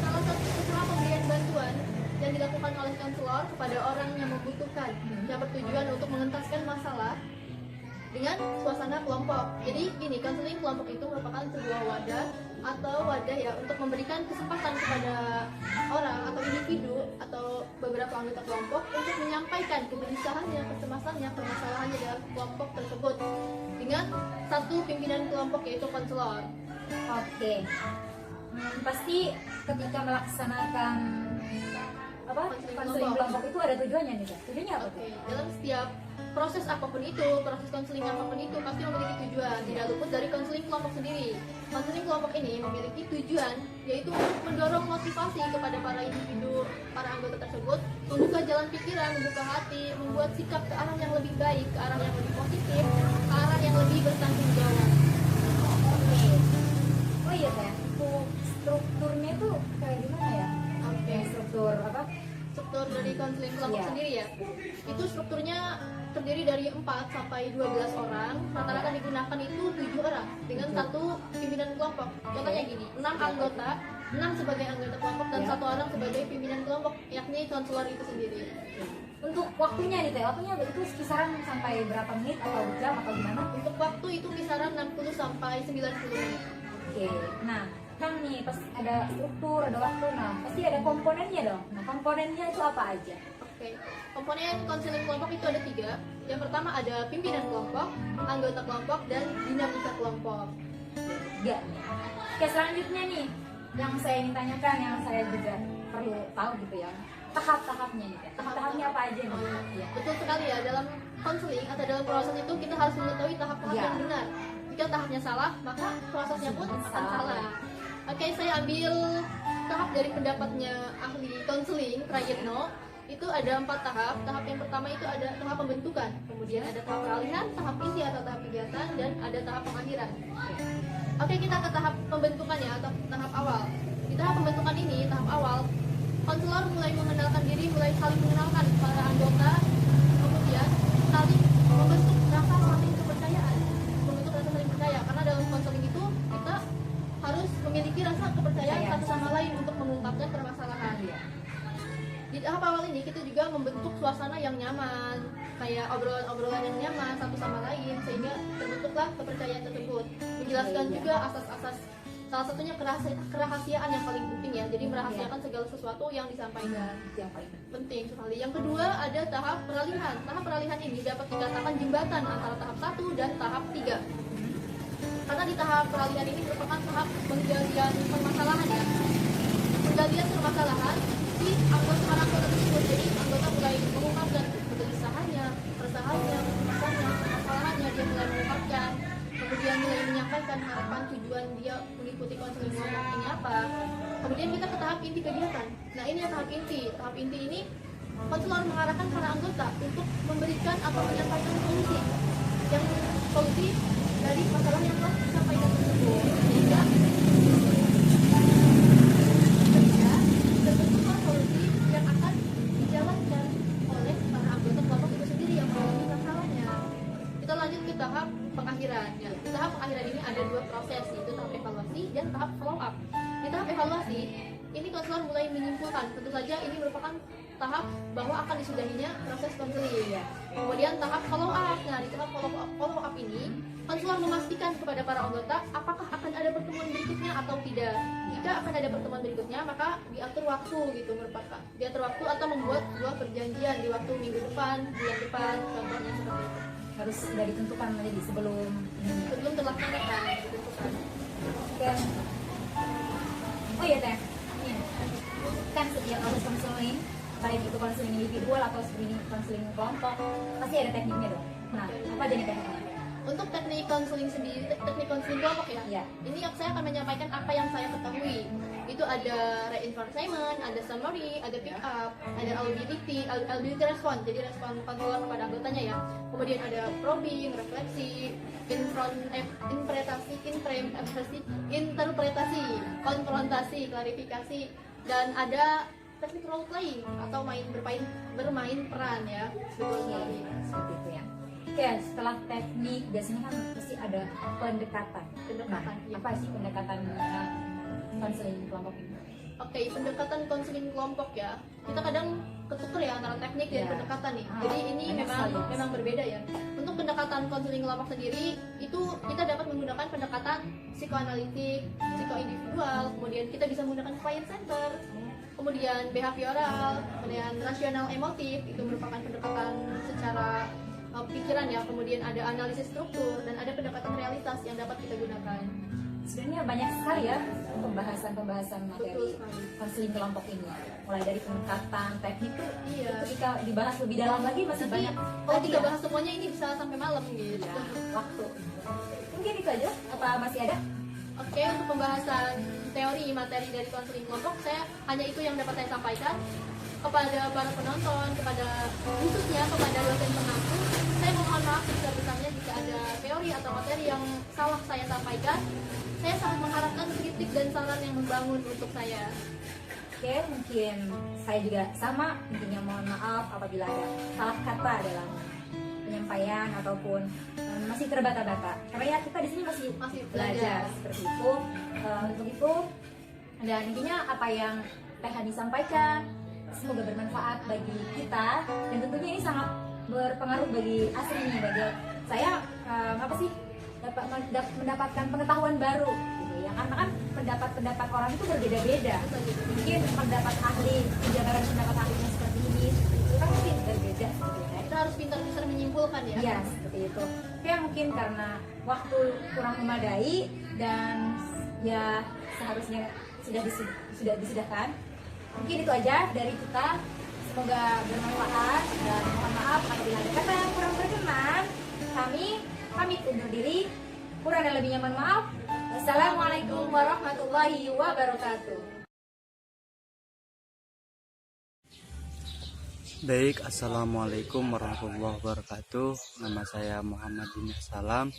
salah satu usaha pemberian bantuan yang dilakukan oleh konselor kepada orang yang membutuhkan yang bertujuan untuk mengentaskan masalah dengan suasana kelompok. Jadi gini, konseling kelompok itu merupakan sebuah wadah atau wadah ya untuk memberikan kesempatan kepada orang atau individu atau beberapa anggota kelompok untuk menyampaikan kegelisahannya, kecemasannya, permasalahannya dalam kelompok tersebut dengan satu pimpinan kelompok yaitu konselor. Oke. Pasti ketika melaksanakan konseling kelompok itu ada tujuannya nih, tujuannya apa? Oke, dalam setiap proses apapun itu, proses konseling apapun itu pasti memiliki tujuan, tidak luput dari konseling kelompok sendiri. Konseling kelompok ini memiliki tujuan yaitu untuk mendorong motivasi kepada para individu, para anggota tersebut, membuka jalan pikiran, membuka hati, membuat sikap ke arah yang lebih baik, ke arah yang lebih positif, ke arah yang lebih bertanggung jawab. Oke. Oh iya Teh, strukturnya itu kayak gimana ya? Oke, struktur apa? Struktur dari konseling kelompok sendiri ya. Itu strukturnya terdiri dari 4 sampai 12 orang. Rata-rata digunakan itu 7 orang dengan satu pimpinan kelompok. Contohnya gini, 6 anggota, 6 sebagai anggota kelompok dan 1 orang sebagai pimpinan kelompok, yakni konselor itu sendiri. Untuk waktunya nih Teh, waktunya itu kisaran sampai berapa menit atau jam atau gimana? Untuk waktu itu kisaran 60 sampai 90 menit. Oke. Nah, kan nih pas ada struktur, ada waktu, nah pasti ada komponennya dong. Nah, komponennya itu apa aja? Oke, komponen konseling kelompok itu ada 3. Yang pertama ada pimpinan kelompok, anggota kelompok, dan dinamika kelompok. Ya. Oke, selanjutnya nih yang saya ingin tanyakan, yang saya juga perlu tahu gitu ya, tahap-tahapnya nih. Tahap-tahapnya apa aja nih? Ya. Betul sekali ya, dalam konseling atau dalam proses itu kita harus mengetahui tahap-tahap yang benar. Jika tahapnya salah, maka prosesnya pun akan salah. Oke, saya ambil tahap dari pendapatnya ahli konseling Prayitno. Itu ada 4 tahap. Tahap yang pertama itu ada tahap pembentukan, kemudian ada tahap peralihan, tahap inti atau tahap kegiatan, dan ada tahap pengakhiran. Oke, kita ke tahap pembentukan ya, atau tahap awal. Di tahap pembentukan ini, tahap awal, konselor mulai mengenalkan diri, mulai saling mengenalkan para anggota, kemudian saling membentuk rasa saling kepercayaan, membentuk rasa saling percaya. Karena dalam konseling itu kita harus memiliki rasa kepercayaan satu sama lain untuk mengungkapkan permasalahan. Di tahap awal ini kita juga membentuk suasana yang nyaman, kayak obrolan-obrolan yang nyaman satu sama lain, sehingga terbentuklah kepercayaan tersebut. Menjelaskan juga asas-asas, salah satunya kerahasiaan yang paling penting ya, jadi merahasiakan segala sesuatu yang disampaikan, yang paling penting sekali. Yang kedua ada tahap peralihan. Tahap peralihan ini dapat dikatakan jembatan antara tahap 1 dan tahap 3. Karena di tahap peralihan ini merupakan tahap penggalian permasalahan ya, penggalian permasalahan di anggota tersebut. Jadi anggota mulai mengungkapkan kegelisahannya, keresahannya, kecemasannya, permasalahannya, dia mulai mengungkapkan, kemudian mulai menyampaikan harapan tujuan dia mengikuti konseling kelompok ini apa. Kemudian kita ke tahap inti kegiatan. Nah ini yang tahap inti. Tahap inti ini konselor mengarahkan para anggota untuk memberikan atau menyampaikan solusi dari masalah yang telah disampaikan tersebut, sehingga terbentuklah solusi yang ada 2 proses, yaitu tahap evaluasi dan tahap follow up. Di tahap evaluasi, ini konselor mulai menyimpulkan, tentu saja ini merupakan tahap bahwa akan disudahinya proses konseling. Kemudian tahap follow up. Nah, di tahap follow up ini, konselor memastikan kepada para anggota apakah akan ada pertemuan berikutnya atau tidak. Jika akan ada pertemuan berikutnya, maka diatur waktu gitu, diatur waktu atau membuat sebuah perjanjian di waktu minggu depan, bulan depan, contohnya seperti itu. Harus sudah ditentukan jadi sebelum terlaksanakan ditentukan. Oke. Oh iya Teh, kan setiap proses konseling, baik itu konseling individual atau konseling kelompok, pasti ada tekniknya dong. Nah, apa jadi tekniknya? Untuk teknik konseling sendiri, teknik konseling kelompok ya. Ini saya akan menyampaikan apa yang saya ketahui. Itu ada reinforcement, ada summary, ada pick up, ada audibility respon. Jadi respon konselor kepada anggotanya ya. Kemudian ada probing, refleksi, interpretasi, konfrontasi, klarifikasi, dan ada teknik role playing atau bermain peran ya. Betul sekali. Seperti itu ya. Oke, setelah teknik biasanya kan pasti ada pendekatan. Iya. Apa sih pendekatan konseling kelompok ini? Oke, pendekatan konseling kelompok ya. Kita kadang ketuker ya antara teknik dan pendekatan nih. Jadi ini memang berbeda ya. Untuk pendekatan konseling kelompok sendiri itu kita dapat menggunakan pendekatan psikoanalitik, psikoindividual, kemudian kita bisa menggunakan client center, kemudian behavioral, kemudian rasional emotif, itu merupakan pendekatan secara pikiran ya, kemudian ada analisis struktur dan ada pendekatan realitas yang dapat kita gunakan. Sebenarnya banyak sekali ya pembahasan materi konseling kelompok ini, mulai dari pendekatan teknik tuh ketika dibahas lebih dalam lagi masih banyak. Kalau kita bahas semuanya ini bisa sampai malam gitu waktu. Mungkin itu aja, apa masih ada? Oke, untuk pembahasan teori materi dari konseling kelompok hanya itu yang dapat saya sampaikan. Kepada para penonton, khususnya kepada dosen pengampu, saya mohon maaf sebesar-besarnya jika ada teori atau materi yang salah saya sampaikan. Saya sangat mengharapkan kritik dan saran yang membangun untuk saya. Oke, mungkin saya juga sama, intinya mohon maaf apabila ada salah kata dalam penyampaian ataupun masih terbata-bata. Karena ya kita di sini masih belajar seperti itu. Untuk itu, dan intinya apa yang Teh Hani sampaikan semoga bermanfaat bagi kita, dan tentunya ini sangat berpengaruh bagi Asri nih, bagi saya dapat mendapatkan pengetahuan baru gitu ya, karena kan pendapat orang itu berbeda-beda. Mungkin pendapat ahli, penjabaran pendapat ahlinya seperti ini itu kan mungkin berbeda gitu ya. Kita harus pintar-pintar menyimpulkan ya. Iya, seperti itu. Ya mungkin karena waktu kurang memadai dan ya seharusnya sudah disudahkan. Mungkin itu aja dari kita, semoga bermanfaat dan mohon maaf apabila ada kata yang kurang berkenan. Kami pamit undur diri, kurang dan lebihnya mohon maaf. Wassalamualaikum warahmatullahi wabarakatuh. Baik, assalamualaikum warahmatullahi wabarakatuh. Nama saya Muhammad bin Salam.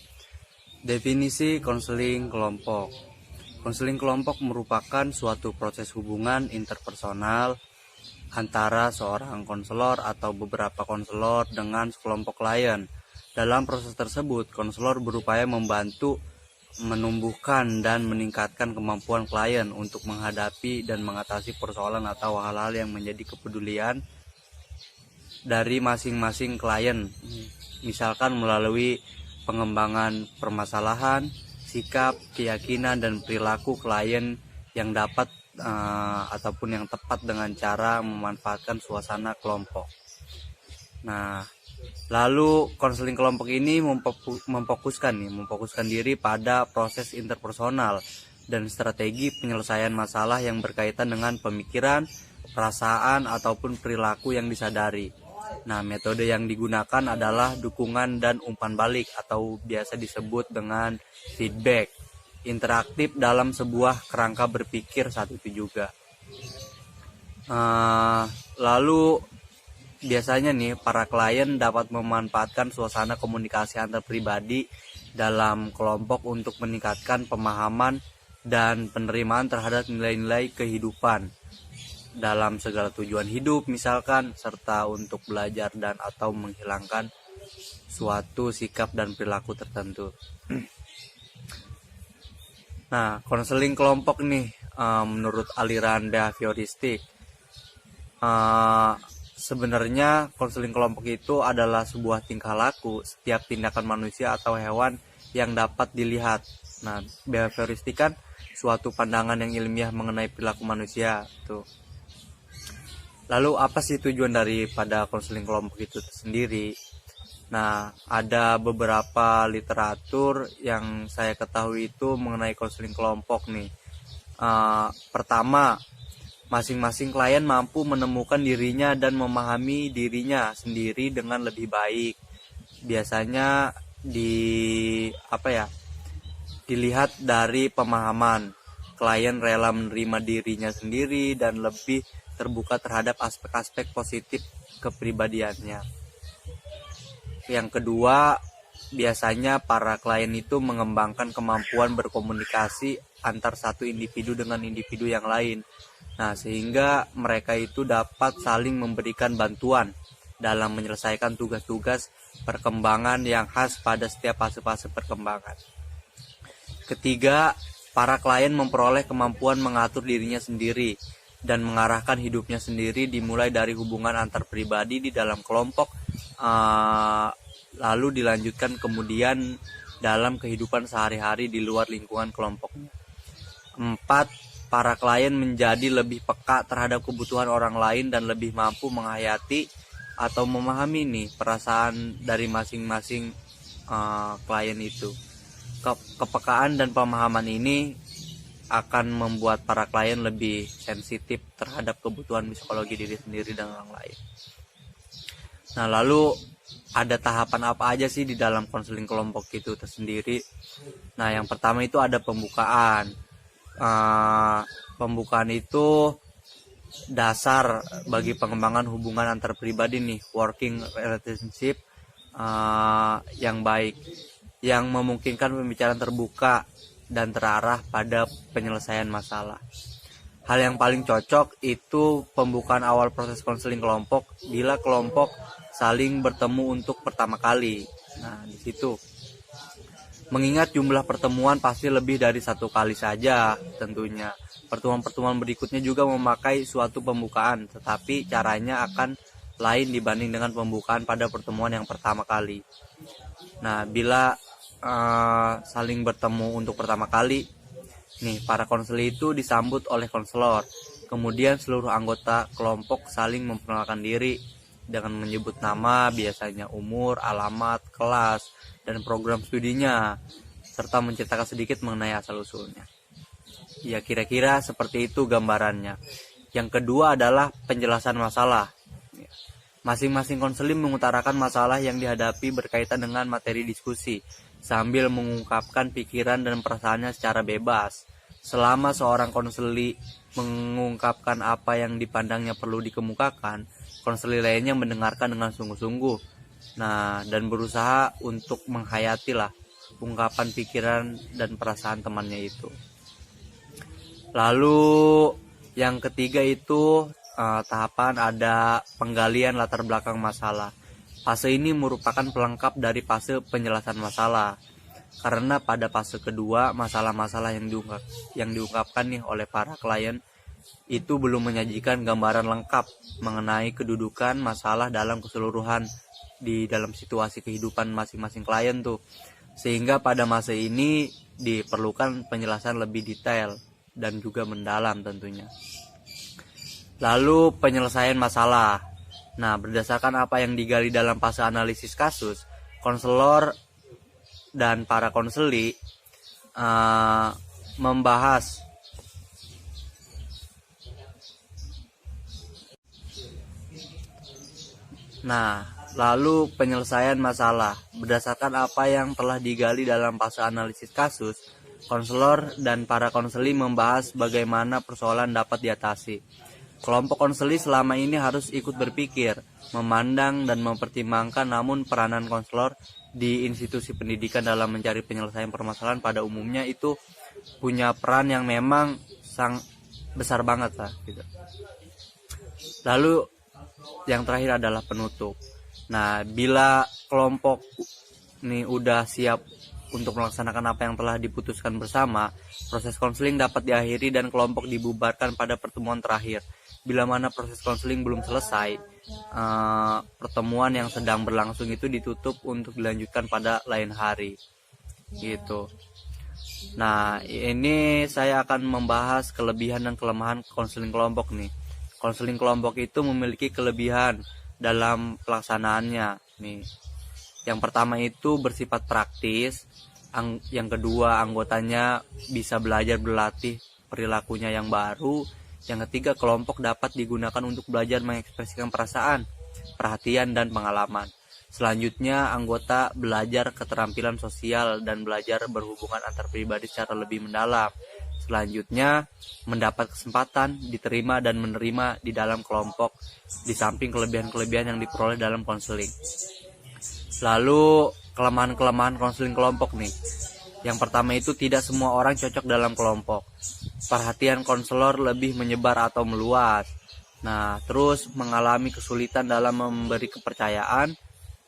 Definisi konseling kelompok. Konseling kelompok merupakan suatu proses hubungan interpersonal antara seorang konselor atau beberapa konselor dengan sekelompok klien. Dalam proses tersebut, konselor berupaya membantu menumbuhkan dan meningkatkan kemampuan klien untuk menghadapi dan mengatasi persoalan atau hal-hal yang menjadi kepedulian dari masing-masing klien. Misalkan melalui pengembangan permasalahan, sikap, keyakinan, dan perilaku klien yang dapat ataupun yang tepat dengan cara memanfaatkan suasana kelompok. Nah, lalu konseling kelompok ini memfokuskan diri pada proses interpersonal dan strategi penyelesaian masalah yang berkaitan dengan pemikiran, perasaan, ataupun perilaku yang disadari. Nah, metode yang digunakan adalah dukungan dan umpan balik atau biasa disebut dengan feedback. Interaktif dalam sebuah kerangka berpikir saat itu juga. Lalu biasanya nih para klien dapat memanfaatkan suasana komunikasi antar pribadi dalam kelompok untuk meningkatkan pemahaman dan penerimaan terhadap nilai-nilai kehidupan dalam segala tujuan hidup misalkan, serta untuk belajar dan atau menghilangkan suatu sikap dan perilaku tertentu. Nah, konseling kelompok nih menurut aliran behavioristik, sebenarnya konseling kelompok itu adalah sebuah tingkah laku setiap tindakan manusia atau hewan yang dapat dilihat. Nah, behavioristik kan suatu pandangan yang ilmiah mengenai perilaku manusia tuh. Lalu apa sih tujuan daripada konseling kelompok itu sendiri? Nah, ada beberapa literatur yang saya ketahui itu mengenai konseling kelompok nih. Pertama, masing-masing klien mampu menemukan dirinya dan memahami dirinya sendiri dengan lebih baik. Biasanya dilihat dari pemahaman. Klien rela menerima dirinya sendiri dan lebih terbuka terhadap aspek-aspek positif kepribadiannya. Yang kedua, biasanya para klien itu mengembangkan kemampuan berkomunikasi antar satu individu dengan individu yang lain. Nah, sehingga mereka itu dapat saling memberikan bantuan dalam menyelesaikan tugas-tugas perkembangan yang khas pada setiap fase-fase perkembangan. Ketiga, para klien memperoleh kemampuan mengatur dirinya sendiri dan mengarahkan hidupnya sendiri, dimulai dari hubungan antar pribadi di dalam kelompok, lalu dilanjutkan kemudian dalam kehidupan sehari-hari di luar lingkungan kelompoknya. 4. Para klien menjadi lebih peka terhadap kebutuhan orang lain dan lebih mampu menghayati atau memahami nih perasaan dari masing-masing klien itu. Kepekaan dan pemahaman ini akan membuat para klien lebih sensitif terhadap kebutuhan psikologi diri sendiri dan orang lain. Nah, lalu ada tahapan apa aja sih di dalam konseling kelompok itu tersendiri? Nah, yang pertama itu ada pembukaan. Pembukaan itu dasar bagi pengembangan hubungan antar pribadi nih, working relationship yang baik, yang memungkinkan pembicaraan terbuka dan terarah pada penyelesaian masalah. Hal yang paling cocok itu pembukaan awal proses konseling kelompok bila kelompok saling bertemu untuk pertama kali. Nah, di situ mengingat jumlah pertemuan pasti lebih dari satu kali saja tentunya. Pertemuan-pertemuan berikutnya juga memakai suatu pembukaan, tetapi caranya akan lain dibanding dengan pembukaan pada pertemuan yang pertama kali. Nah, bila saling bertemu untuk pertama kali, nih para konselor itu disambut oleh konselor. Kemudian seluruh anggota kelompok saling memperkenalkan diri dengan menyebut nama, biasanya umur, alamat, kelas, dan program studinya, serta menceritakan sedikit mengenai asal-usulnya. Ya, kira-kira seperti itu gambarannya. Yang kedua adalah penjelasan masalah. Masing-masing konseling mengutarakan masalah yang dihadapi berkaitan dengan materi diskusi, sambil mengungkapkan pikiran dan perasaannya secara bebas. Selama seorang konseli mengungkapkan apa yang dipandangnya perlu dikemukakan, konseli lainnya mendengarkan dengan sungguh-sungguh. Nah, dan berusaha untuk menghayati ungkapan pikiran dan perasaan temannya itu. Lalu yang ketiga itu tahapan ada penggalian latar belakang masalah. Fase ini merupakan pelengkap dari fase penjelasan masalah. Karena pada fase kedua, masalah-masalah yang diungkapkan nih oleh para klien itu belum menyajikan gambaran lengkap mengenai kedudukan masalah dalam keseluruhan di dalam situasi kehidupan masing-masing klien tuh. Sehingga pada masa ini diperlukan penjelasan lebih detail dan juga mendalam tentunya. Lalu penyelesaian masalah. Nah, berdasarkan apa yang digali dalam fase analisis kasus, konselor dan para konseli membahas lalu penyelesaian masalah. Berdasarkan apa yang telah digali dalam fase analisis kasus, konselor dan para konseli membahas bagaimana persoalan dapat diatasi. Kelompok konseli selama ini harus ikut berpikir, memandang dan mempertimbangkan, namun peranan konselor di institusi pendidikan dalam mencari penyelesaian permasalahan pada umumnya itu punya peran yang memang sangat besar banget gitu. Lalu yang terakhir adalah penutup. Nah, bila kelompok ini udah siap untuk melaksanakan apa yang telah diputuskan bersama, proses konseling dapat diakhiri dan kelompok dibubarkan pada pertemuan terakhir. Bila mana proses konseling belum selesai, pertemuan yang sedang berlangsung itu ditutup untuk dilanjutkan pada lain hari. Gitu. Nah, ini saya akan membahas kelebihan dan kelemahan konseling kelompok nih. Konseling kelompok itu memiliki kelebihan dalam pelaksanaannya nih. Yang pertama itu bersifat praktis, yang kedua anggotanya bisa belajar berlatih perilakunya yang baru, yang ketiga kelompok dapat digunakan untuk belajar mengekspresikan perasaan, perhatian dan pengalaman. Selanjutnya anggota belajar keterampilan sosial dan belajar berhubungan antar pribadi secara lebih mendalam. Selanjutnya mendapat kesempatan diterima dan menerima di dalam kelompok di samping kelebihan-kelebihan yang diperoleh dalam konseling. Lalu kelemahan-kelemahan konseling kelompok nih. Yang pertama itu tidak semua orang cocok dalam kelompok. Perhatian konselor lebih menyebar atau meluas. Nah, terus mengalami kesulitan dalam memberi kepercayaan.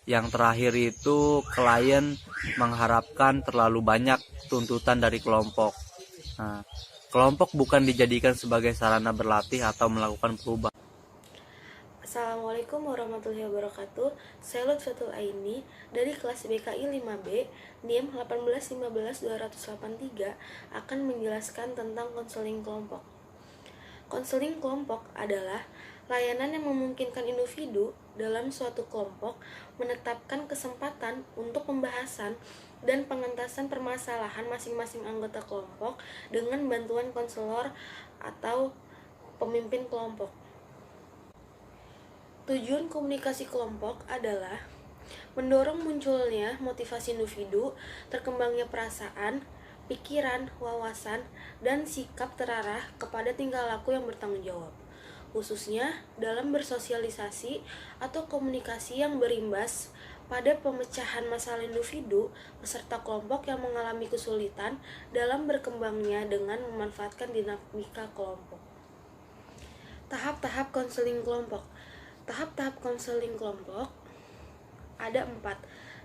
Yang terakhir itu klien mengharapkan terlalu banyak tuntutan dari kelompok. Nah, kelompok bukan dijadikan sebagai sarana berlatih atau melakukan perubahan. Assalamualaikum warahmatullahi wabarakatuh. Saya Lutfatul Aini dari kelas BKI 5B NIM 1815283 akan menjelaskan tentang konseling kelompok. Konseling kelompok adalah layanan yang memungkinkan individu dalam suatu kelompok menetapkan kesempatan untuk pembahasan dan pengentasan permasalahan masing-masing anggota kelompok dengan bantuan konselor atau pemimpin kelompok. Tujuan komunikasi kelompok adalah mendorong munculnya motivasi individu, terkembangnya perasaan, pikiran, wawasan, dan sikap terarah kepada tingkah laku yang bertanggung jawab, khususnya dalam bersosialisasi atau komunikasi yang berimbas pada pemecahan masalah individu peserta kelompok yang mengalami kesulitan dalam berkembangnya dengan memanfaatkan dinamika kelompok. Tahap-tahap konseling kelompok. Tahap-tahap konseling kelompok ada 4.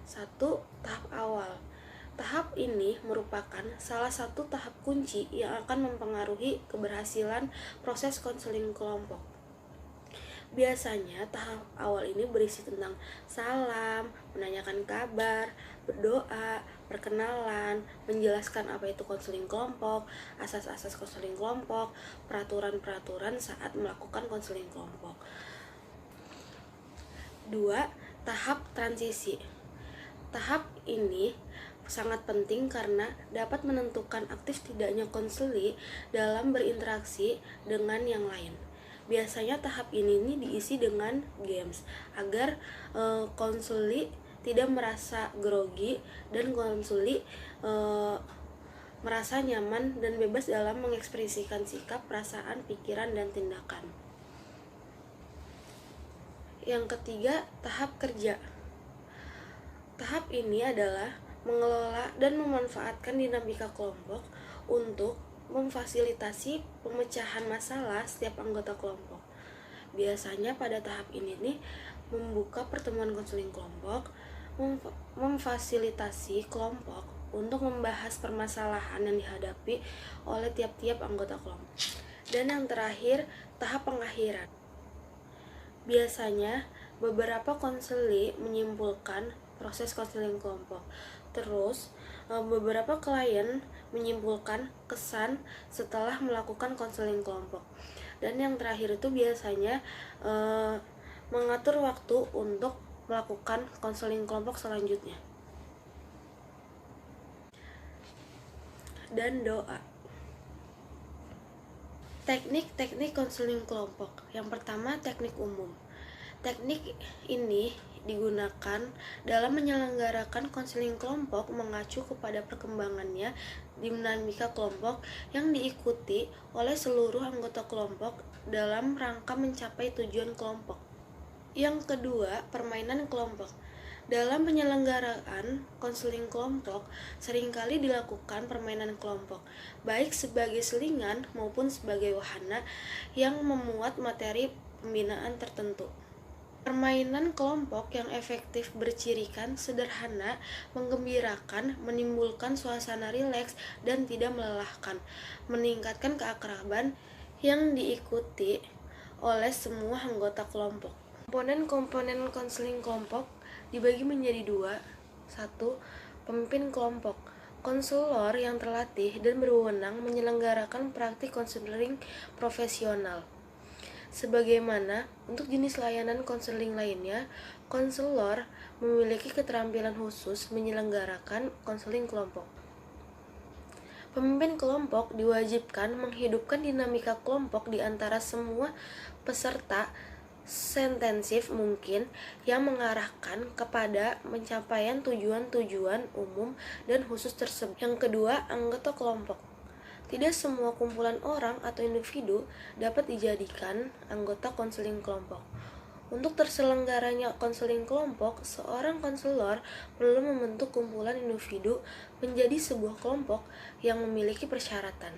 1. Tahap awal. Tahap ini merupakan salah satu tahap kunci yang akan mempengaruhi keberhasilan proses konseling kelompok. Biasanya tahap awal ini berisi tentang salam, menanyakan kabar, berdoa, perkenalan, menjelaskan apa itu konseling kelompok, asas-asas konseling kelompok, peraturan-peraturan saat melakukan konseling kelompok. 2. Tahap transisi. Tahap ini sangat penting karena dapat menentukan aktif tidaknya konseli dalam berinteraksi dengan yang lain. Biasanya tahap ini diisi dengan games agar konseli tidak merasa grogi dan konseli merasa nyaman dan bebas dalam mengekspresikan sikap, perasaan, pikiran, dan tindakan. Yang ketiga, tahap kerja. Tahap ini adalah mengelola dan memanfaatkan dinamika kelompok untuk memfasilitasi pemecahan masalah setiap anggota kelompok. Biasanya pada tahap ini membuka pertemuan konseling kelompok, memfasilitasi kelompok untuk membahas permasalahan yang dihadapi oleh tiap-tiap anggota kelompok. Dan yang terakhir, tahap pengakhiran. Biasanya beberapa konseli menyimpulkan proses konseling kelompok. Terus beberapa klien menyimpulkan kesan setelah melakukan konseling kelompok. Dan yang terakhir itu biasanya mengatur waktu untuk melakukan konseling kelompok selanjutnya. Dan doa. Teknik-teknik konseling kelompok. Yang pertama, teknik umum. Teknik ini digunakan dalam menyelenggarakan konseling kelompok mengacu kepada perkembangannya dinamika kelompok yang diikuti oleh seluruh anggota kelompok dalam rangka mencapai tujuan kelompok. Yang kedua, permainan kelompok. Dalam penyelenggaraan konseling kelompok, seringkali dilakukan permainan kelompok, baik sebagai selingan maupun sebagai wahana yang memuat materi pembinaan tertentu. Permainan kelompok yang efektif bercirikan sederhana, menggembirakan, menimbulkan suasana rileks dan tidak melelahkan, meningkatkan keakraban yang diikuti oleh semua anggota kelompok. Komponen-komponen konseling kelompok dibagi menjadi dua. 1. Pemimpin kelompok. Konselor yang terlatih dan berwenang menyelenggarakan praktik konseling profesional. Sebagaimana untuk jenis layanan konseling lainnya, konselor memiliki keterampilan khusus menyelenggarakan konseling kelompok. Pemimpin kelompok diwajibkan menghidupkan dinamika kelompok di antara semua peserta seintensif mungkin yang mengarahkan kepada pencapaian tujuan-tujuan umum dan khusus tersebut. Yang kedua, anggota kelompok. Tidak semua kumpulan orang atau individu dapat dijadikan anggota konseling kelompok. Untuk terselenggaranya konseling kelompok, seorang konselor perlu membentuk kumpulan individu menjadi sebuah kelompok yang memiliki persyaratan.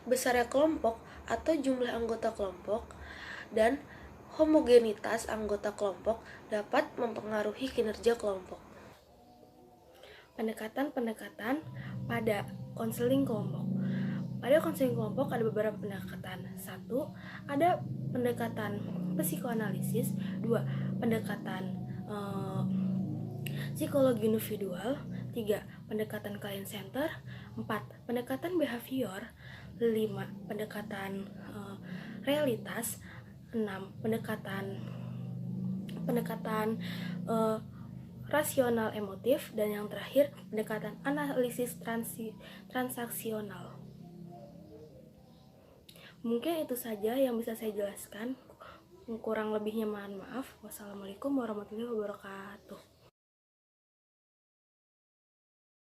Besarnya kelompok atau jumlah anggota kelompok dan homogenitas anggota kelompok dapat mempengaruhi kinerja kelompok. Pendekatan-pendekatan pada konseling kelompok. Pada konseling kelompok ada beberapa pendekatan. 1. Ada pendekatan psikoanalisis. 2. Pendekatan psikologi individual. 3. Pendekatan client center. 4. Pendekatan behavior. 5. Pendekatan realitas. 6. Pendekatan rasional emotif, dan yang terakhir pendekatan analisis transaksional. Mungkin itu saja yang bisa saya jelaskan. Kurang lebihnya mohon maaf. Wassalamualaikum warahmatullahi wabarakatuh.